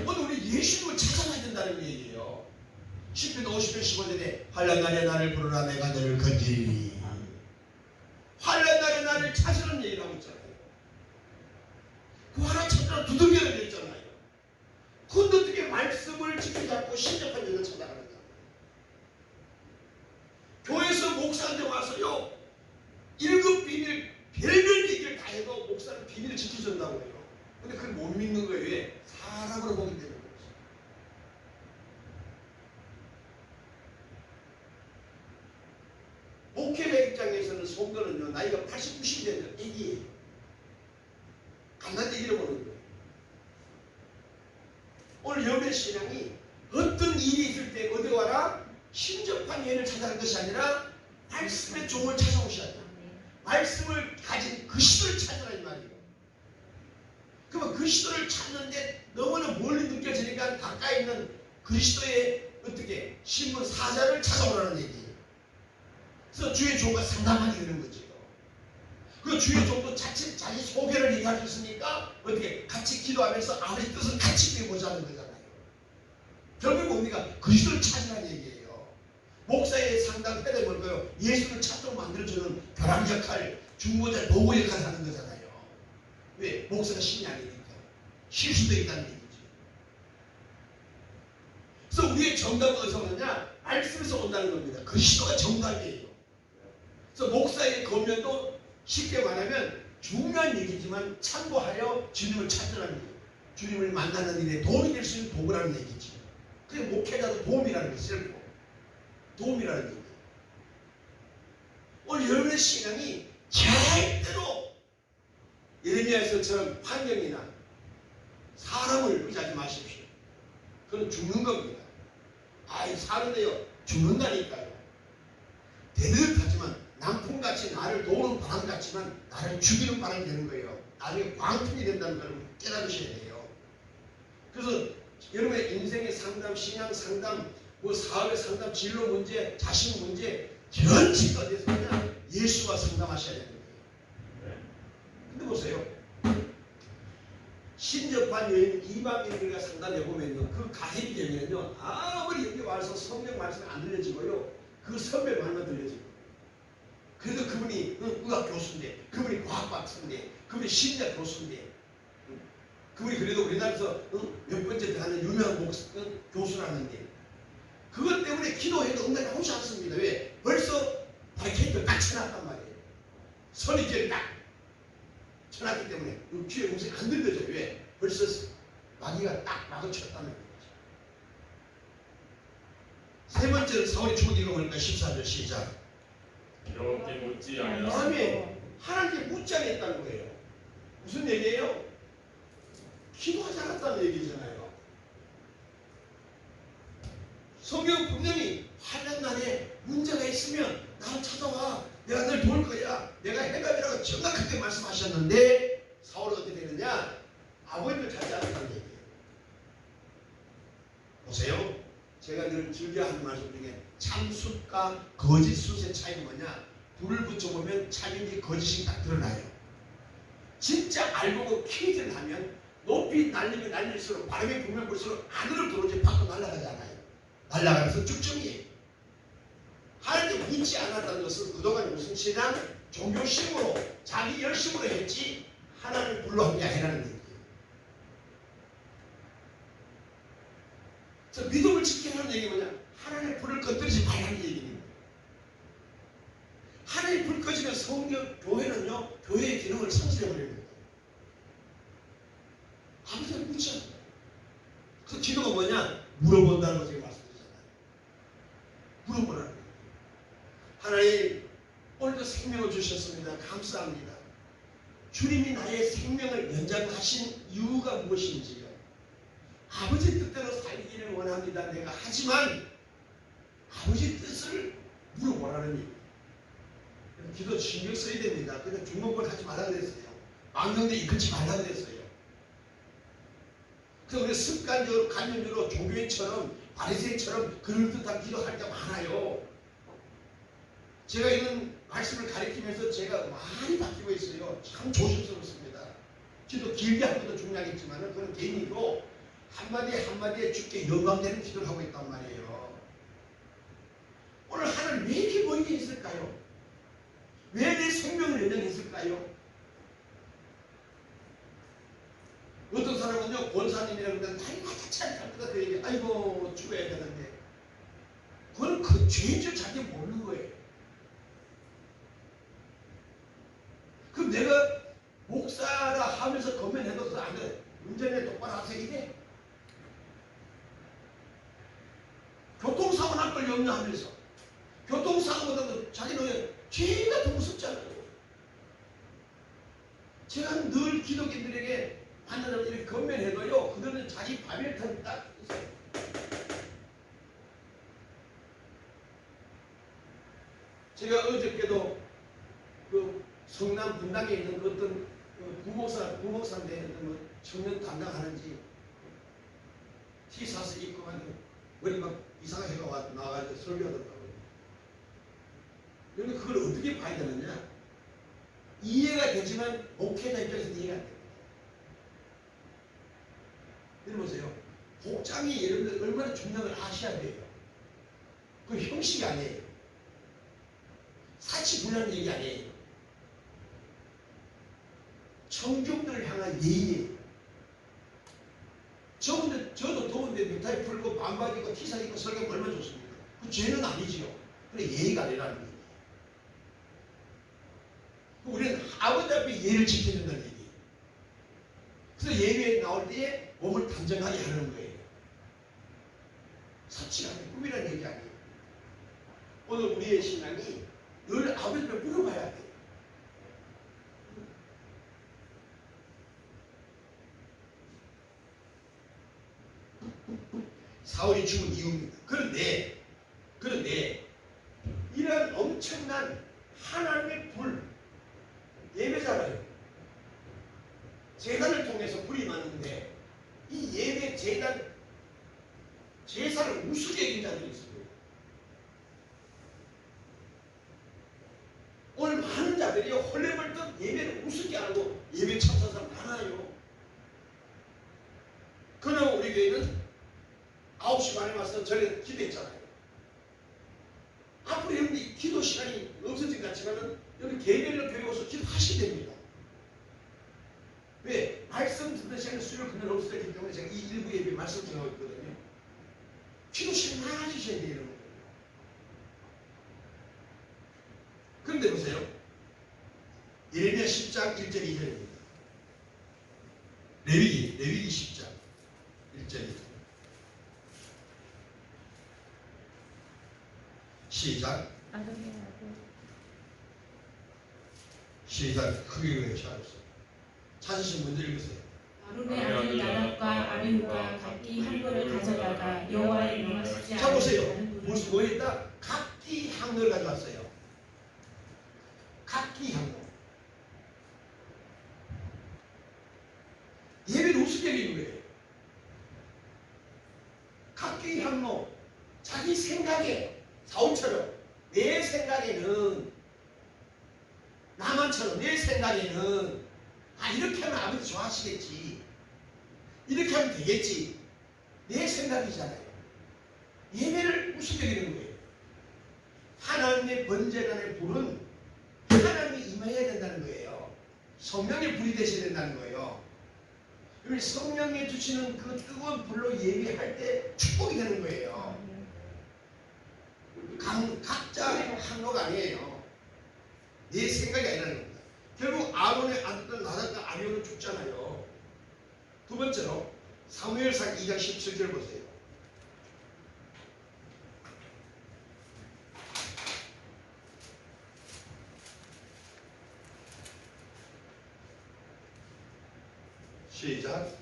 오늘 우리 예수님을 찾아가야 된다는 얘기예요. 10편 50편 15절에 환난 날에 나를 부르라 내가 너를 건지리니. 환난 날에 나를 찾으라는 얘기를 하고 있잖아요. 그 하나 찾으라 두들겨야 되잖아요. 근데 어떻게 말씀을 지켜잡고 신접한 여자를 찾아가는가? 교회에서 목사한테 와서요 1급 비밀 별별 얘기를 다 해도 목사는 비밀을 지켜준다고 해요. 근데 그걸 못 믿는 거예요. 왜? 사람으로 보기 때문에. 목회자 입장에서는 성도는요 나이가 80, 90이 되는 애기예요. 간단히 얘기를 보는 거예요. 오늘 여러분의 신앙이 어떤 일이 있을 때 어디 와라? 신접한 여인을 찾아가는 것이 아니라 말씀의 종을 찾아오셔야 돼요. 말씀을 가진 그리스도를 찾으라 이 말이에요. 그러면 그리스도를 찾는데 너무나 멀리 느껴지니까 가까이 있는 그리스도의 어떻게 신분 사자를 찾아오라는 얘기예요. 그래서 주의 종과 상담하게 되는 거죠. 그 주의 종도 자칫 자기 소개를 얘기할 수 있으니까 어떻게 같이 기도하면서 아버지 뜻을 같이 배우자는 거잖아요. 결국 뭡니까? 그리스도를 찾으라는 얘기예요. 목사의 상담 때문에 뭘까요? 예수를 찾도록 만들어주는 벼랑 역할, 중보자, 보고 역할을 하는 거잖아요. 왜? 목사가 신이 아니니까. 실수도 있다는 얘기죠. 그래서 우리의 정답은 어디서 오느냐? 말씀에서 온다는 겁니다. 그리스도가 정답이에요. 그래서 목사의 권면도 쉽게 말하면 중요한 얘기지만 참고하여 주님을 찾으라는 얘기예요. 주님을 만나는 일에 도움이 될 수 있는 도구라는 얘기죠. 그게 목회자도 도움이라는 게 싫고 도움이라는 얘기예요. 오늘 여러분의 신앙이 절대로 예레미야에서처럼 환경이나 사람을 의지하지 마십시오. 그건 죽는 겁니다. 아이 사는데요 죽는다니까요. 대듯하지만 남풍같이 나를 도우는 바람 같지만 나를 죽이는 바람이 되는 거예요. 나중에 광풍이 된다는 걸 깨달으셔야 돼요. 그래서 여러분의 인생의 상담, 신앙 상담, 뭐 사업의 상담, 진로 문제, 자신 문제 전체가 어디서 그냥 예수와 상담하셔야 되는 거예요. 근데 보세요. 신접한 여인 이방인들과 상담해보면요 그 가heb이 되면요 아무리 여기 와서 성경 말씀이 안 들려지고요 그 선배 말만 들려지고 그래도 그분이 의학 교수인데 그분이 과학 박사인데 그분이 심리학 교수인데 그분이 그래도 우리나라에서 몇 번째 하는 유명한 교수라는데 그것 때문에 기도해도 응답이 오지 않습니다. 왜? 벌써 바리케이트를 딱 쳐놨단 말이에요. 선입견이 딱 쳐놨기 때문에 귀에 음성이 안 들려져요. 왜? 벌써 마귀가 딱 막아쳤다는 거죠. 세 번째는 사울이 죽은 이유가 뭘까? 14절 시작. 여호와께 묻지 아니하였으므로 다음에 하나님께 묻지 않았다는 거예요. 무슨 얘기예요? 기도하지 않았다는 얘기잖아요. 성경 분명히 환난 날에 문제가 있으면 나를 찾아와. 내가 널 도울 거야. 내가 해답이라고 정확하게 말씀하셨는데 사울은 어떻게 되느냐? 아버지를 찾지 않았다는 얘기예요. 보세요. 제가 늘 즐겨하는 말씀 중에 참숯과 거짓숯의 차이가 뭐냐? 불을 붙여보면 참인지 거짓이 딱 드러나요. 진짜 알고 퀴즈를 하면 높이 날리면 날릴수록 바람이 불면 불수록 안으로 들어오지 밖으로 날아가잖아요. 날아가면서 쭉쭉이에요. 하나님께 묻지 않았다는 것은 그동안 무슨 신앙? 종교심으로 자기 열심으로 했지 하나님을 불러한 게 아니라는 얘기예요. 그래서 믿음을 지키라는 얘기가 뭐냐? 하나님의 불을 꺼뜨리지 말라는 얘기입니다. 하나님의 불 꺼지면 성경, 교회는요, 교회의 기능을 상실해버립니다. 아무튼 묻지 않아요. 그래서 기도가 뭐냐? 물어본다는 거 제가 말씀드리잖아요. 물어보라는 거예요. 하나님, 오늘도 생명을 주셨습니다. 감사합니다. 주님이 나의 생명을 연장하신 이유가 무엇인지요? 아버지 뜻대로 살기를 원합니다. 내가 하지만 아버지 뜻을 물어보라는 얘기예요. 기도 신경 써야 됩니다. 그냥 중목을 하지 말라 그랬어요. 망령대 이끌지 말라 그랬어요. 그래서 우리 습관적으로 관념적으로 종교인처럼 바리새인처럼 그럴듯한 기도할 때 많아요. 제가 이런 말씀을 가리키면서 제가 많이 바뀌고 있어요. 참 조심스럽습니다. 기도 길게 하는 것도 중요하겠지만 그건 개인이고 한마디 한마디에 주께 영광되는 기도를 하고 있단 말이에요. 오늘 하나님 왜 이렇게 모이게 했을까요? 왜 내 생명을 연장했을까요? 어떤 사람은요, 권사님이라고 하는데 나이가 같이 할 때가 그 얘기, 아이고 죽어야 되는데 그건 그 죄인 줄 자기 모르는 거예요. 그럼 내가 목사라 하면서 건면해둬서 안 돼. 운전에 똑바로 하세요 이게? 교통사고 날 걸 염려하면서 교통사고보다도 자기는 죄 같은 무섭잖아요. 제가 늘 기독인들에게 만나서 이렇게 건면해도요, 그들은 자기 발열탄 딱 있어요. 제가 어저께도 그 성남 분당에 있는 그 어떤 부목사인데 뭐 청년 담당하는지 티셔츠 입고 가지고 머리 막 이상하게 나와가지고 설교하더라고요. 그런데 그걸 어떻게 봐야 되느냐? 이해가 되지만 목회자 입장에서는 이해가 안 됩니다. 들어보세요. 복장이 여러분들 얼마나 중요한 걸 아셔야 돼요. 그 형식이 아니에요. 사치분하는 얘기 아니에요. 청중들을 향한 예의예요. 저도 더운데 넥타이 풀고 반바지 입고 티셔츠 입고 설교하면 얼마나 좋습니까? 그 죄는 아니지요. 그래 예의가 아니라는 얘기예요. 우리는 아버지 앞에 예를 지켜야 된다는 얘기예요. 그래서 예배에 나올 때에 몸을 단정하게 하는 거예요. 사치가 아니에요. 꿈이라는 얘기 아니에요. 오늘 우리의 신앙이 늘 아버지 앞에 물어봐야 돼요. 사울이 죽은 이유입니다. 그런데 이런 엄청난 하나님의 불, 예배잖아요. 제단을 통해서 불이 나는데 이 예배 제단 제사를 우습게 여긴 자들이 있어요. 오늘 많은 자들이 헐레벌떡 예배를 우습게 하고 예배 참석한 사람 많아요. 그러나 우리 교회는 9시 반에 와서 저녁에 기도했잖아요. 앞으로 여러분들이 기도 시간이 없어진 것 같지만은 여기 개별로 배워서 기도하시면 됩니다. 왜? 말씀 듣는 시간에 수요일 금요일 없어졌기 때문에 제가 이 일부 예배 말씀 전하고 있거든요. 기도 시간 많이 하셔야 돼요, 여러분. 그런데 보세요. 예레미야 10장 1절 2절입니다. 레위기 10장 1절 2절. 시작. 시작. 크게 외쳐주세요. 찾으신 분들 읽으세요. 아론의 아들 나답과 아비후가 각기 한 그릇을 가져다가 여호와의 명하시지 자 보세요. 않은 무슨 뭐 했다? 각기 향로를 가져왔어요. 각기 향로. 예배는 우습게 거예요. 각기 향로. 자기 생각에 사울처럼 내 생각에는 나만처럼 내 생각에는 이렇게 하면 아버지 좋아하시겠지. 이렇게 하면 되겠지. 내 생각이잖아요. 예배를 우습게 여기는 거예요. 하나님의 번제단의 불은 하나님이 임해야 된다는 거예요. 성령의 불이 되셔야 된다는 거예요. 그리고 성령이 주시는 그 뜨거운 불로 예배할 때 축복이 되는 거예요. 각자의 항로가 아니에요. 내 생각이 아니라는 겁니다. 결국 아론의 아들들 나답과 아비후는 죽잖아요. 두 번째로 사무엘상 2장 17절 보세요. 시작.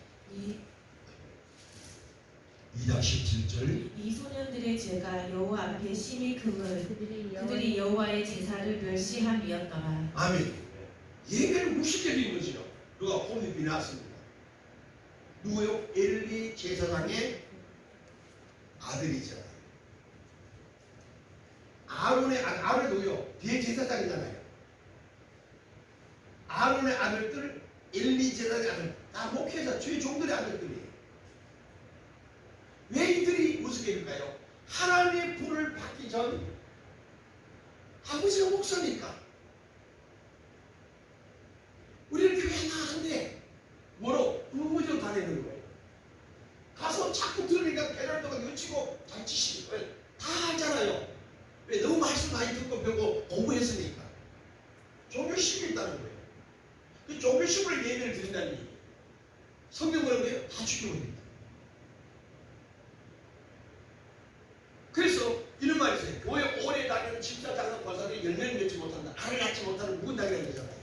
2장 17절. 이 소년들의 죄가 여호와 앞에 심히 금을 그들이 여호와의 제사를 멸시함이었더라. 아멘. 예배를 무시해드린 거죠. 누가 홈이 나왔습니다. 누구요? 엘리 제사장의 아들이잖아요. 아론의 누구요? 대제사장이잖아요. 아론의 아들들, 엘리 제사장의 아들, 다 목회자, 주의 종들의 아들들이에요. 왜 이들이 우습게일까요? 하나님의 불을 받기 전 아버지가 목사니까 우리는 교회 나가는데 뭐로? 부부죠 다니는 거예요. 가서 자꾸 들으니까 페널도가 놓치고 잘 치시는 거예요. 다 알잖아요. 왜? 너무 말씀 많이 듣고 배우고 공부했으니까. 종교심이 있다는 거예요. 그 종교심으로 예배를 드린다는 얘기예요. 성경은 뭐예요? 다 죽여버립니다. 그래서 이런 말이 있어요. 교회 오래 다니는 집사, 장사, 권사들이 열매를 맺지 못한다. 알을 낳지 못하는 무근당이라는 거잖아요.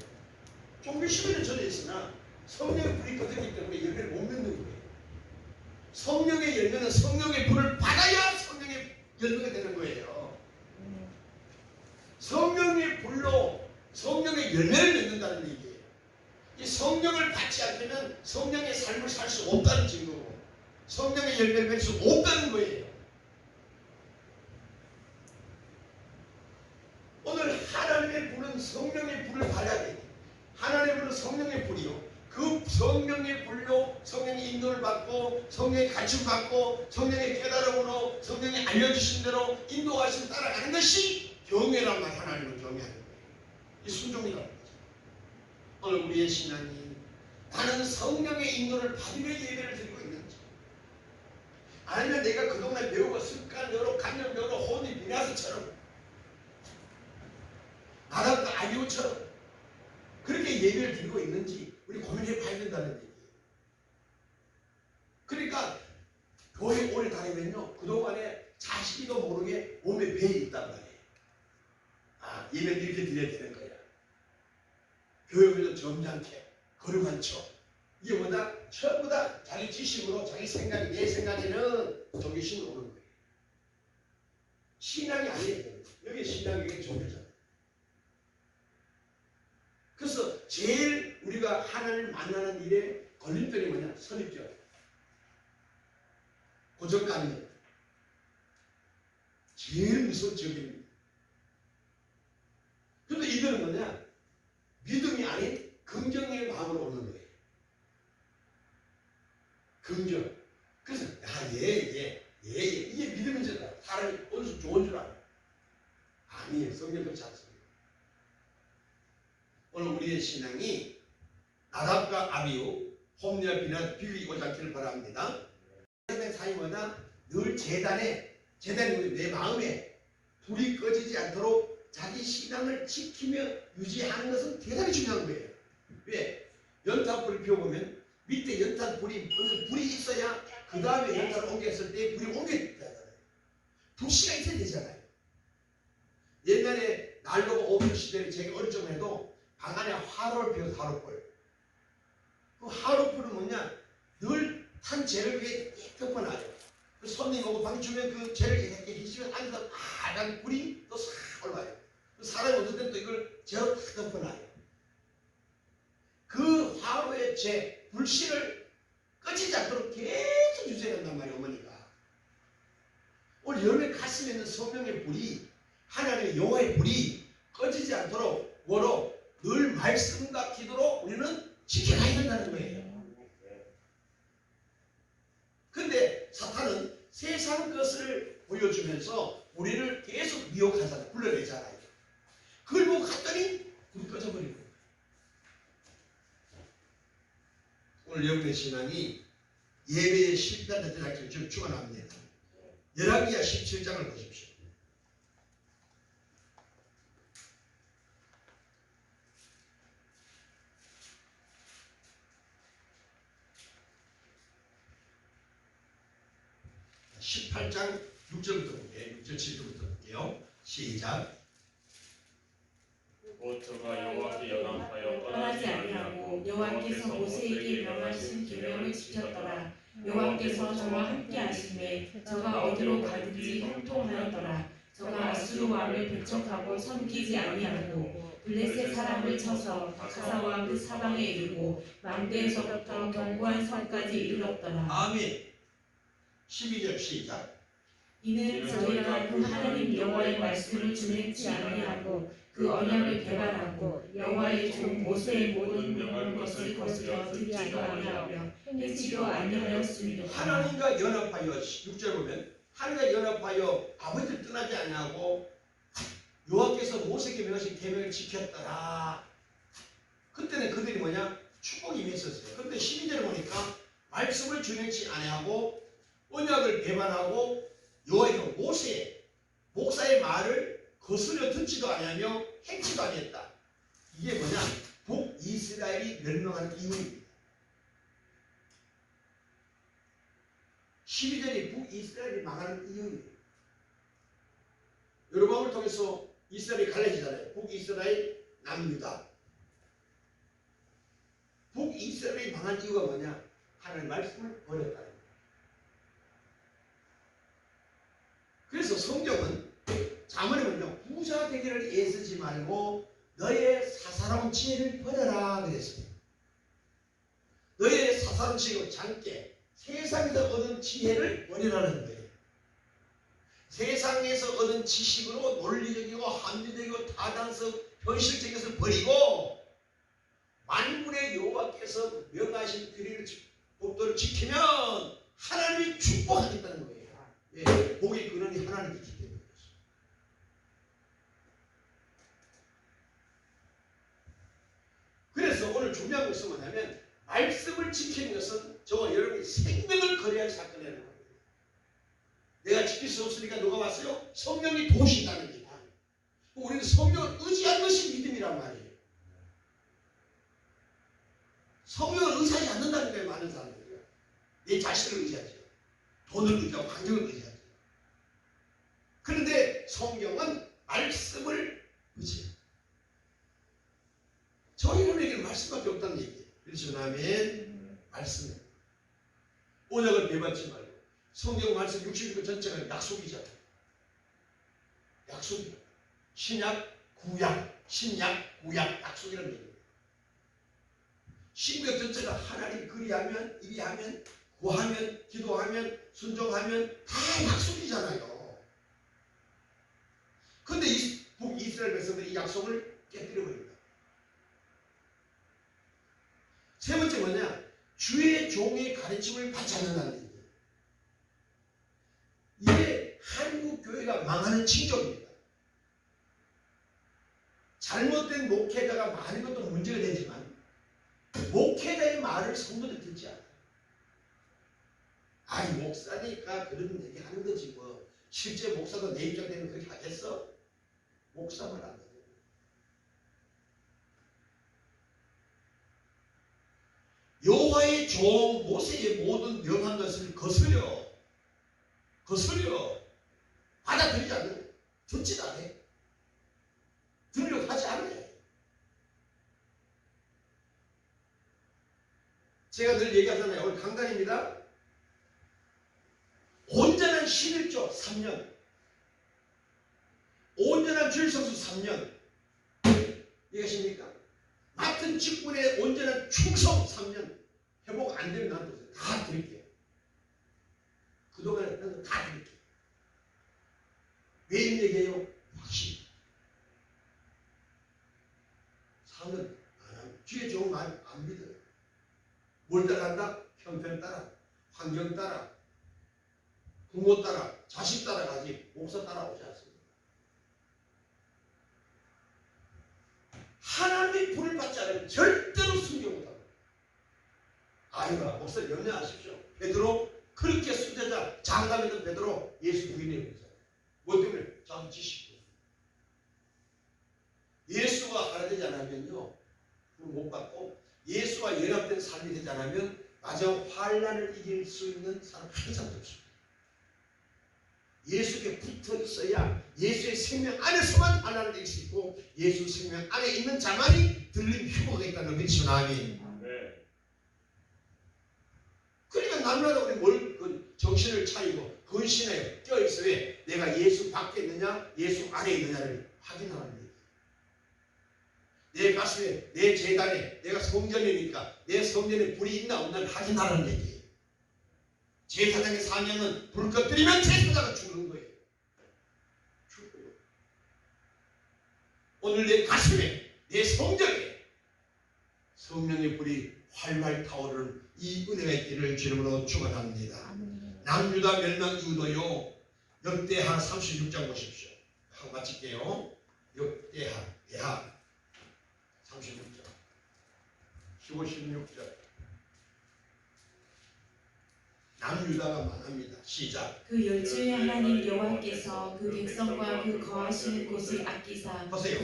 종교심에는 전혀 있으나 성령의 불이 거듭기 때문에 열매를 못 맺는 거예요. 성령의 열매는 성령의 불을 받아야 성령의 열매가 되는 거예요. 성령의 불로 성령의 열매를 맺는다는 얘기예요. 이 성령을 받지 않으면 성령의 삶을 살 수 없다는 증거고 성령의 열매를 맺을 수 없다는 거예요. 오늘 하나님의 불은 성령의 불을 받아야 돼요. 하나님의 불은 성령의 불이요. 그 성령의 불로 성령의 인도를 받고 성령의 가르침 받고 성령의 깨달음으로 성령이 알려주신 대로 인도하시면 따라가는 것이 경외란 말. 하나님을 경외하는 거예요. 이 순종이라는 거죠. 오늘 우리의 신앙이 나는 성령의 인도를 받으며 예배를 드리고 있는지, 아니면 내가 그동안 배우고 습관대로 관념대로 혼이 비나스처럼 나답과 아비후처럼 그렇게 예배를 드리고 있는지 우리 고민해 봐야 된다는 얘기예요. 그러니까 교회 오래 다니면요, 그동안에 자식이도 모르게 몸에 배에 있단 말이에요. 예배를 이렇게 드려야 되는 거야. 교회에서 점잖게 거룩한 척. 이게 뭐다? 전부 다 자기 지식으로 자기 생각이, 내 생각에는 종교심으로 오는 거예요. 신앙이 아니에요. 여기 신앙이 종교잖아요. 그래서 제일 우리가 하나님을 만나는 일에 걸림돌이 뭐냐? 선입견, 고정관념. 제일 무서운 적입니다. 그런데 이들은 뭐냐? 믿음이 아닌 긍정의 마음으로 오는 거예요. 긍정. 그래서 이게 믿음인 줄 알아. 사람이 어디서 좋은 줄 알아. 아니에요. 성경 그렇지 않습니다. 오늘 우리의 신앙이 나답과 아비후, 홈리와 비나 비교이고 않기를 바랍니다. 사이마다 늘 재단이 내 마음에 불이 꺼지지 않도록 자기 신앙을 지키며 유지하는 것은 대단히 중요한 거예요. 왜? 연탄불을 피워보면 밑에 연탄불이 있어야 그 다음에 연탄을 옮겼을 때 불이 옮겨지잖아요. 불씨가 있어야 되잖아요. 옛날에 난로가 없는 시대에 제가 어릴 적만 해도 방 안에 화로를 피워서 화로불. 그 화로불은 뭐냐? 늘 탄 재를 위에 덮어놔요. 그 손님 오고 방 주면 그 재를 이렇게 해주면 안에서 빨간 불이 또 싹 올라와요. 사람이 어떨 때는 또 이걸 재로 탁 덮어놔요. 그 화로의 재, 불씨를 꺼지지 않도록 계속 유지해야 한단 말이에요, 어머니가. 오늘 여러분의 가슴에 있는 성령의 불이, 하나님의 여호와의 불이 꺼지지 않도록 뭐로? 늘 말씀과 기도로 우리는 지켜가야 된다는 거예요. 근데 사탄은 세상 것을 보여주면서 우리를 계속 미혹하잖아요. 불러내잖아요. 그걸 보고 갔더니 불이 꺼져버리고. 오늘 여러분의 신앙이 예배에 실패한 데까지 좀 축원합니다. 열왕기하 17장을 보십시오. 자, 18장 6절부터 볼게요. 6절 7절부터 볼게요. 시작. 곧 저가 여호와께 연합하여 떠나지 아니하고 여호와께서 모세에게 명하신 계명을 지켰더라. 여호와께서 저와 함께 하심에 저가 어디로 가든지 형통하였더라. 저가 아수르 왕을 배척하고 섬기지 아니하고 블레셋 사람을 쳐서 가사와 그 사방에 이르고 망대에서부터 견고한 성까지 이르렀더라. 아멘. 12절 시작. 이는 저희가 그 하나님 여호와의 말씀을 준행치 아니하고 그 언약을 배반하고 여호와의 종 모세의 모든 명한 것을 거스려 듣지도 아니하며 행치도 아니하였습니다. 하나님과 연합하여 6절 보면 하나님과 연합하여 아버지를 떠나지 아니하고 여호와께서 모세에게 명하신 계명을 지켰더라. 그때는 그들이 뭐냐? 축복이 임했었어요. 그런데 12절을 보니까 말씀을 준행치 아니하고 언약을 배반하고 여호와의 종 모세 목사의 말을 거스려 듣지도 아니하며 행치도 아니했다. 이게 뭐냐? 북이스라엘이 멸망하는 이유입니다. 12절이 북이스라엘이 망하는 이유입니다. 여로보암을 통해서 이스라엘이 갈라지잖아요. 북이스라엘, 남유다. 북이스라엘이 망한 이유가 뭐냐? 하나님의 말씀을 버렸다는 거예요. 그래서 성경은 자문에는요, 부자 되기를 애쓰지 말고 너의 사사로운 지혜를 버려라 그랬습니다. 너의 사사로운 지혜가 작게 세상에서 얻은 지혜를 버리라는 거예요. 세상에서 얻은 지식으로 논리적이고 합리적이고 타당성, 현실적인 것을 버리고 만군의 여호와께서 명하신 규례를 법도를 지키면 하나님이 축복하겠다는 거예요. 예, 복의 근원이 하나님이기 때문에. 그래서 오늘 중요한 것은 뭐냐면 말씀을 지키는 것은 저와 여러분이 생명을 거래할 사건이라는 겁니다. 내가 지킬 수 없으니까 누가 왔어요? 성령이 도우신다는 겁니다. 우리는 성령을 의지한 것이 믿음이란 말이에요. 성령을 의지하지 않는다는 거예요. 많은 사람들이. 내 자신을 의지하죠. 돈을 의지하고 환경을 의지하죠. 그런데 성경은 말씀을 의지해요. 저희 여러분에게는 말씀밖에 없다는 얘기예요. 그래서 아멘. 말씀입니다. 언약을 배반치 말고. 성경 말씀 66권 전체가 약속이잖아요. 약속이에요. 신약, 구약, 신약, 구약, 약속이라는 얘기예요. 신약 전체가 하나님 그리하면, 이리하면, 구하면, 기도하면, 순종하면 다 약속이잖아요. 근데 북이스라엘 백성들이 이 약속을 깨뜨려버립니다. 세 번째 뭐냐? 주의 종의 가르침을 받지 않는다는 얘기예요. 이게 한국 교회가 망하는 징조입니다. 잘못된 목회자가 많은 것도 문제가 되지만 목회자의 말을 성도들 듣지 않아요. 아이 목사니까 그런 얘기 하는 거지 뭐. 실제 목사도 내 입장 되면 그렇게 하겠어? 목사 말 안 해요. 여호와의 종 모세의 모든 명한 것을 거스려 받아들이지 않는 거예요. 듣지도 않아요. 들으려고 하지 않아요. 제가 늘 얘기하잖아요. 오늘 강단입니다. 온전한 11조 3년, 온전한 주일성수 3년, 이해하십니까? 맡은 직분에 온전한 충성 3년, 회복 안 되면 나한테 다 드릴게요. 그동안에 나는 다 드릴게요. 왜 이런 얘기해요? 확실히. 3년 안 하면 주의 좋은 말 안 믿어요. 뭘 따라간다? 형편 따라, 환경 따라, 부모 따라, 자식 따라가지 목사 따라오지 않습니다. 하나님의 불을 받지 않으면 절대로 순교 못합니다. 아이가 목사 염려하십시오. 베드로 그렇게 순교자 장담했던 베드로 예수 부인의 목사. 뭐 때문에? 자기 지식도. 예수가 하나 되지 않으면요 못 받고 예수와 연합된 삶이 되지 않으면 마지막 환난을 이길 수 있는 사람 한 사람도 없습니다. 예수께 붙어 있어야 예수의 생명 안에서만 환난을 이길 수 있고 예수 생명 안에 있는 자만이 들림 휴거가 있다는 걸 믿으시면 아멘. 네. 그러니까 남자가 우리 뭘 정신을 차리고 근신하여 껴있어. 왜? 내가 예수 밖에 있느냐 예수 안에 있느냐를 확인하는 거예요. 내 가슴에 내 제단에 내가 성전이니까 내 성전에 불이 있나 없나를 확인하라는 얘기예요. 제사장의 사명은 불 꺼뜨리면 제사장은 죽는 거예요. 죽어요. 오늘 내 가슴에 내 성전에 성령의 불이 활활 타오르는 이 은혜가 있기를 주님으로 축원합니다. 남유다 멸망주도요 역대하 36장 보십시오. 하고 마칠게요. 역대하 36장 15, 16절 남유다가 망합니다. 시작. 그 열주의 하나님 여호와께서 그 백성과 그 거하시는 곳을 아끼사. 보세요.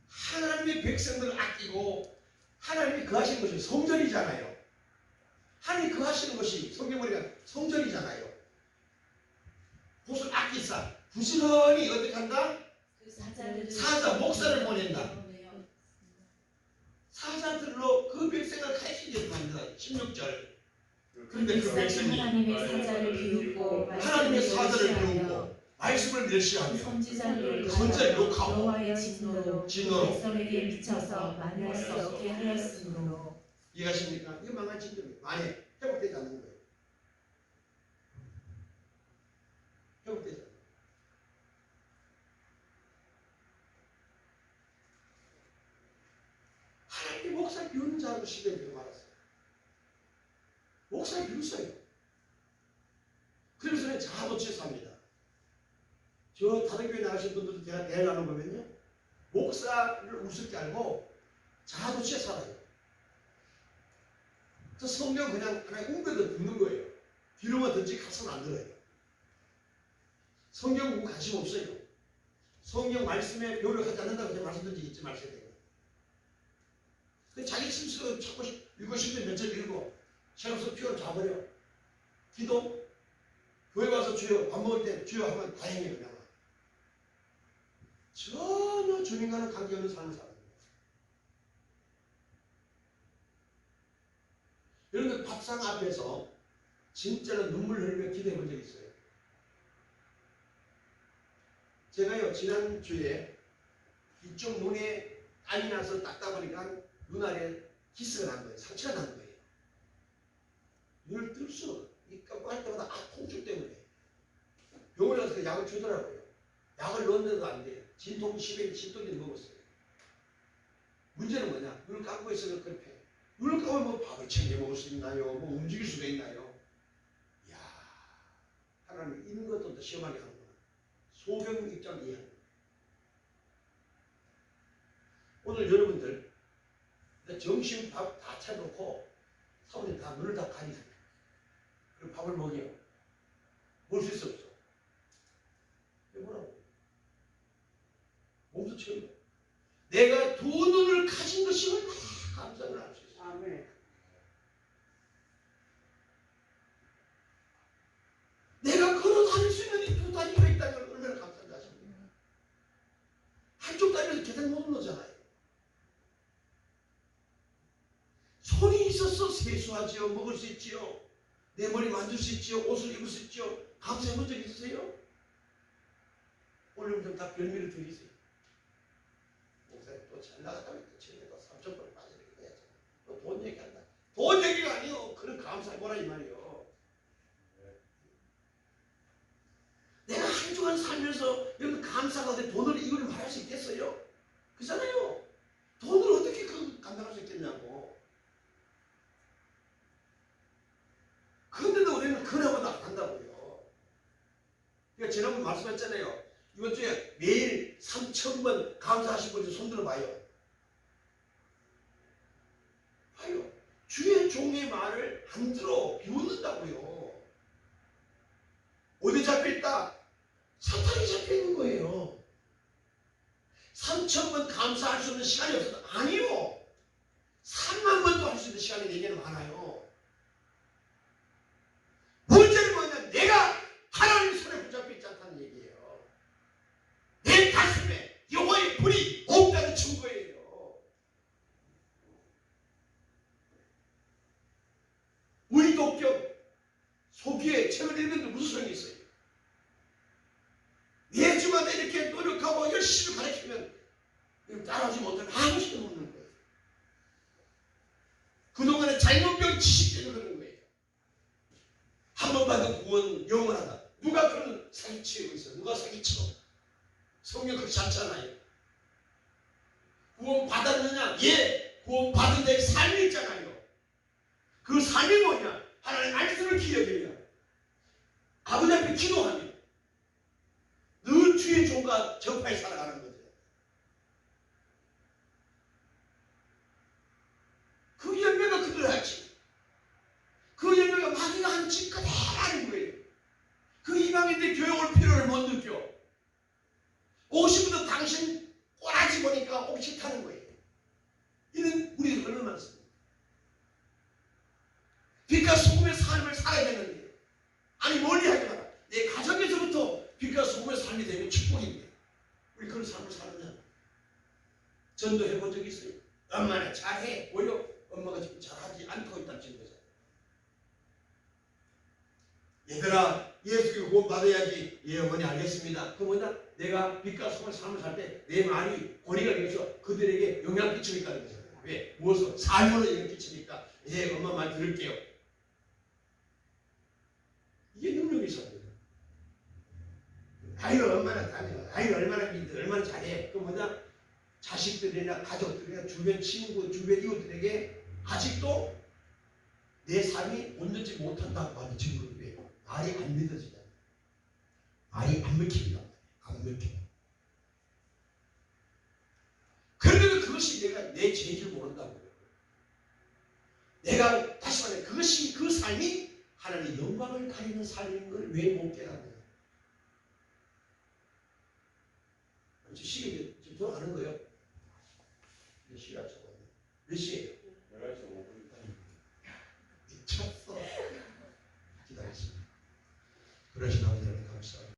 하나님의 백성들을 아끼고 하나님이 거하시는 것이 성전이잖아요. 하나님이 거하시는 것이 성경보니까 성전이잖아요. 그것을 아끼사 부지런히 어떻게 한다? 그 사자들을 사자 목사를 보낸다. 사자들로 그 백성을 가르치게 합니다. 16절. 그런데 그 백성이 하나님의 사자를 비웃고 하나님의 사자를 비웃고 말씀을 멸시하며 선지자를 욕하고 여호와의 진노로 진노로 백성에게 미쳐서 만날 수 없게 하였으므로. 이해하십니까? 이거 망한 진정이 만에 회복되지 않는 거예요. 회복되지 않는 거예요. 하나님이 목사 비우는 자라고 시대에 말았어요. 목사 비웃어요. 그래서 자아도취해서 합니다. 저 다른 교회 나가신 분들도 제가 대화를 나눠보면요 목사를 우습게 알고 자아도취해 살아요. 그 성경 그냥 웅변도 듣는 거예요. 뒤로만 듣지 가서는 안 들어요. 성경 공부 관심 없어요. 성경 말씀에 노력하지 않는다고 제가 말씀드린 적 잊지 마셔야 돼요. 자기 스스로 자꾸 읽고 싶은데 며칠 읽고 시간 없어 피곤 자버려. 기도 교회 와서 주여 밥 먹을 때 주여 하면 다행이에요. 그냥 전혀 주님과는 관계없는 삶을 살아요. 여러분들 밥상 앞에서 진짜로 눈물 흘리며 기도해 본 적 있어요? 제가요 지난주에 이쪽 눈에 땀이 나서 닦다 보니까 눈 아래 기스가 난 거예요. 상처가 난 거예요. 눈을 뜰 수가 없어요. 이 감고 할 때마다 통증 때문에 병원에 가서 약을 주더라고요. 약을 넣었는데도 안 돼요. 진통 10에 진통제 먹었어요. 문제는 뭐냐? 눈을 감고 있어서 그렇게 눈을 감으면 뭐 밥을 챙겨 먹을 수 있나요? 뭐 움직일 수가 있나요? 이야, 하나님 있는 것도 더 시험하게 하는구나. 소경 입장 이해하는 거예요. 오늘 여러분들 점심 밥 다 차려놓고 사모님 다 눈을 다 가리세요. 그리고 밥을 먹여요. 먹을 수 있어 없어? 왜 뭐라고? 몸소 채우는 거예요. 내가 두 눈을 가진 것이 얼마나 감사를 할 수 있어요. 아멘. 내가 걸어 다닐 수 있는 이 두 다리가 있다는 걸 얼마나 감사한지 아십니까? 한쪽 다리에서 계단 못 놓잖아요. 손이 있어서 세수하지요. 먹을 수 있지요. 내 머리 만질 수 있지요. 옷을 입을 수 있지요. 감사해 본 적 있으세요? 오늘 좀 다 별미를 드리세요. 목사님 또 잘 나갔다고 했더니 쟤네도 3,000번 빠져들게 해야죠. 또 돈 얘기한다. 돈 얘기가 아니요. 그런 감사해보라 이 말이요. 내가 한 주간 살면서 여러분 감사가 어디 돈을 이유를 말할 수 있겠어요? 그렇잖아요. 돈을 어떻게 감당할 수 있겠냐고. 그런데도 우리는 그나마도 안 한다고요. 그러니까 지난번 말씀했잖아요. 이번 주에 매일 3,000번 감사하신 분들 손 들어봐요. 봐요. 주의 종의 말을 안 들어 비웃는다고요. 어디 잡혀있다? 사탄이 잡혀있는 거예요. 3,000번 감사할 수 있는 시간이 없어도 아니요. 3만 번도 할 수 있는 시간이 내게는 많아요. 문제는 뭐냐? 내가 하나님 손에 붙잡혀 있지 않다는 얘기예요. 내 가슴에 여호와의 불이 없다는 증거예요. 우리 독경 소기에 책을 읽는데 무슨 소용이 있어요? 매주마다 이렇게 노력하고 열심히 가르치면 따라오지 못하면 아무 소용 없는 거예요. 그동안에 잘못된 지식 때문에 그런 거예요. 한 번 받은 구원 영원하다. 누가 그런 사기치고 있어요? 누가 사기쳐? 성경 그렇지 않잖아요. 구원 받았느냐? 예, 구원 받은 자의 삶이 있잖아요. 그 삶이 뭐냐? 하나님 말씀을 기억해야 아버지 앞에 기도하며 늘 주의 종과 정파에 살아가는 거죠. 그 열매가 그들 할지, 그 열매가 마귀가 한 짓 그대로 하는 거예요. 그 이방인들 교육을 필요를 못 느껴. 50분도 당신 꼬라지 보니까 오기 싫다는 거예요. 이는 우리가 얼마나 많습니까? 빛과 소금의 삶을 살아야 되는데, 아니 멀리 하지 마라. 내 가정에서부터 빛과 소금의 삶이 되면 축복인데 우리 그런 삶을 사느냐? 전도해 본 적이 있어요? 엄마는 잘해. 오히려 엄마가 지금 잘하지 않고 있다는 증거죠. 얘들아, 예수께 구원 받아야지. 예, 어머니 알겠습니다. 그 뭐냐? 내가 빛과 소금의 삶을 살 때 내 말이 권위가 되어서 그들에게 영향 끼치니까는 거잖아요. 왜? 무엇으로? 삶으로 영향 끼치니까. 예, 엄마 말 들을게요. 이게 능력이 있어요. 아유 얼마나 잘해. 아유 얼마나 믿어. 얼마나 잘해. 그 뭐냐? 자식들이나 가족들이나 주변 친구, 주변 이웃들에게 아직도 내 삶이 온전치 못한다고 하는 증거예요. 말이 안 믿어지잖아. 말이 안 먹힙니다. 안 먹혀. 그런데도 그것이 내 죄인 줄 모른다고요. 내가 다시 말해 그것이 그 삶이 하나님의 영광을 가리는 삶인 걸 왜 못 깨닫느냐. 시계 지금 돌아가는 거예요. 몇 시가 저거 몇 시에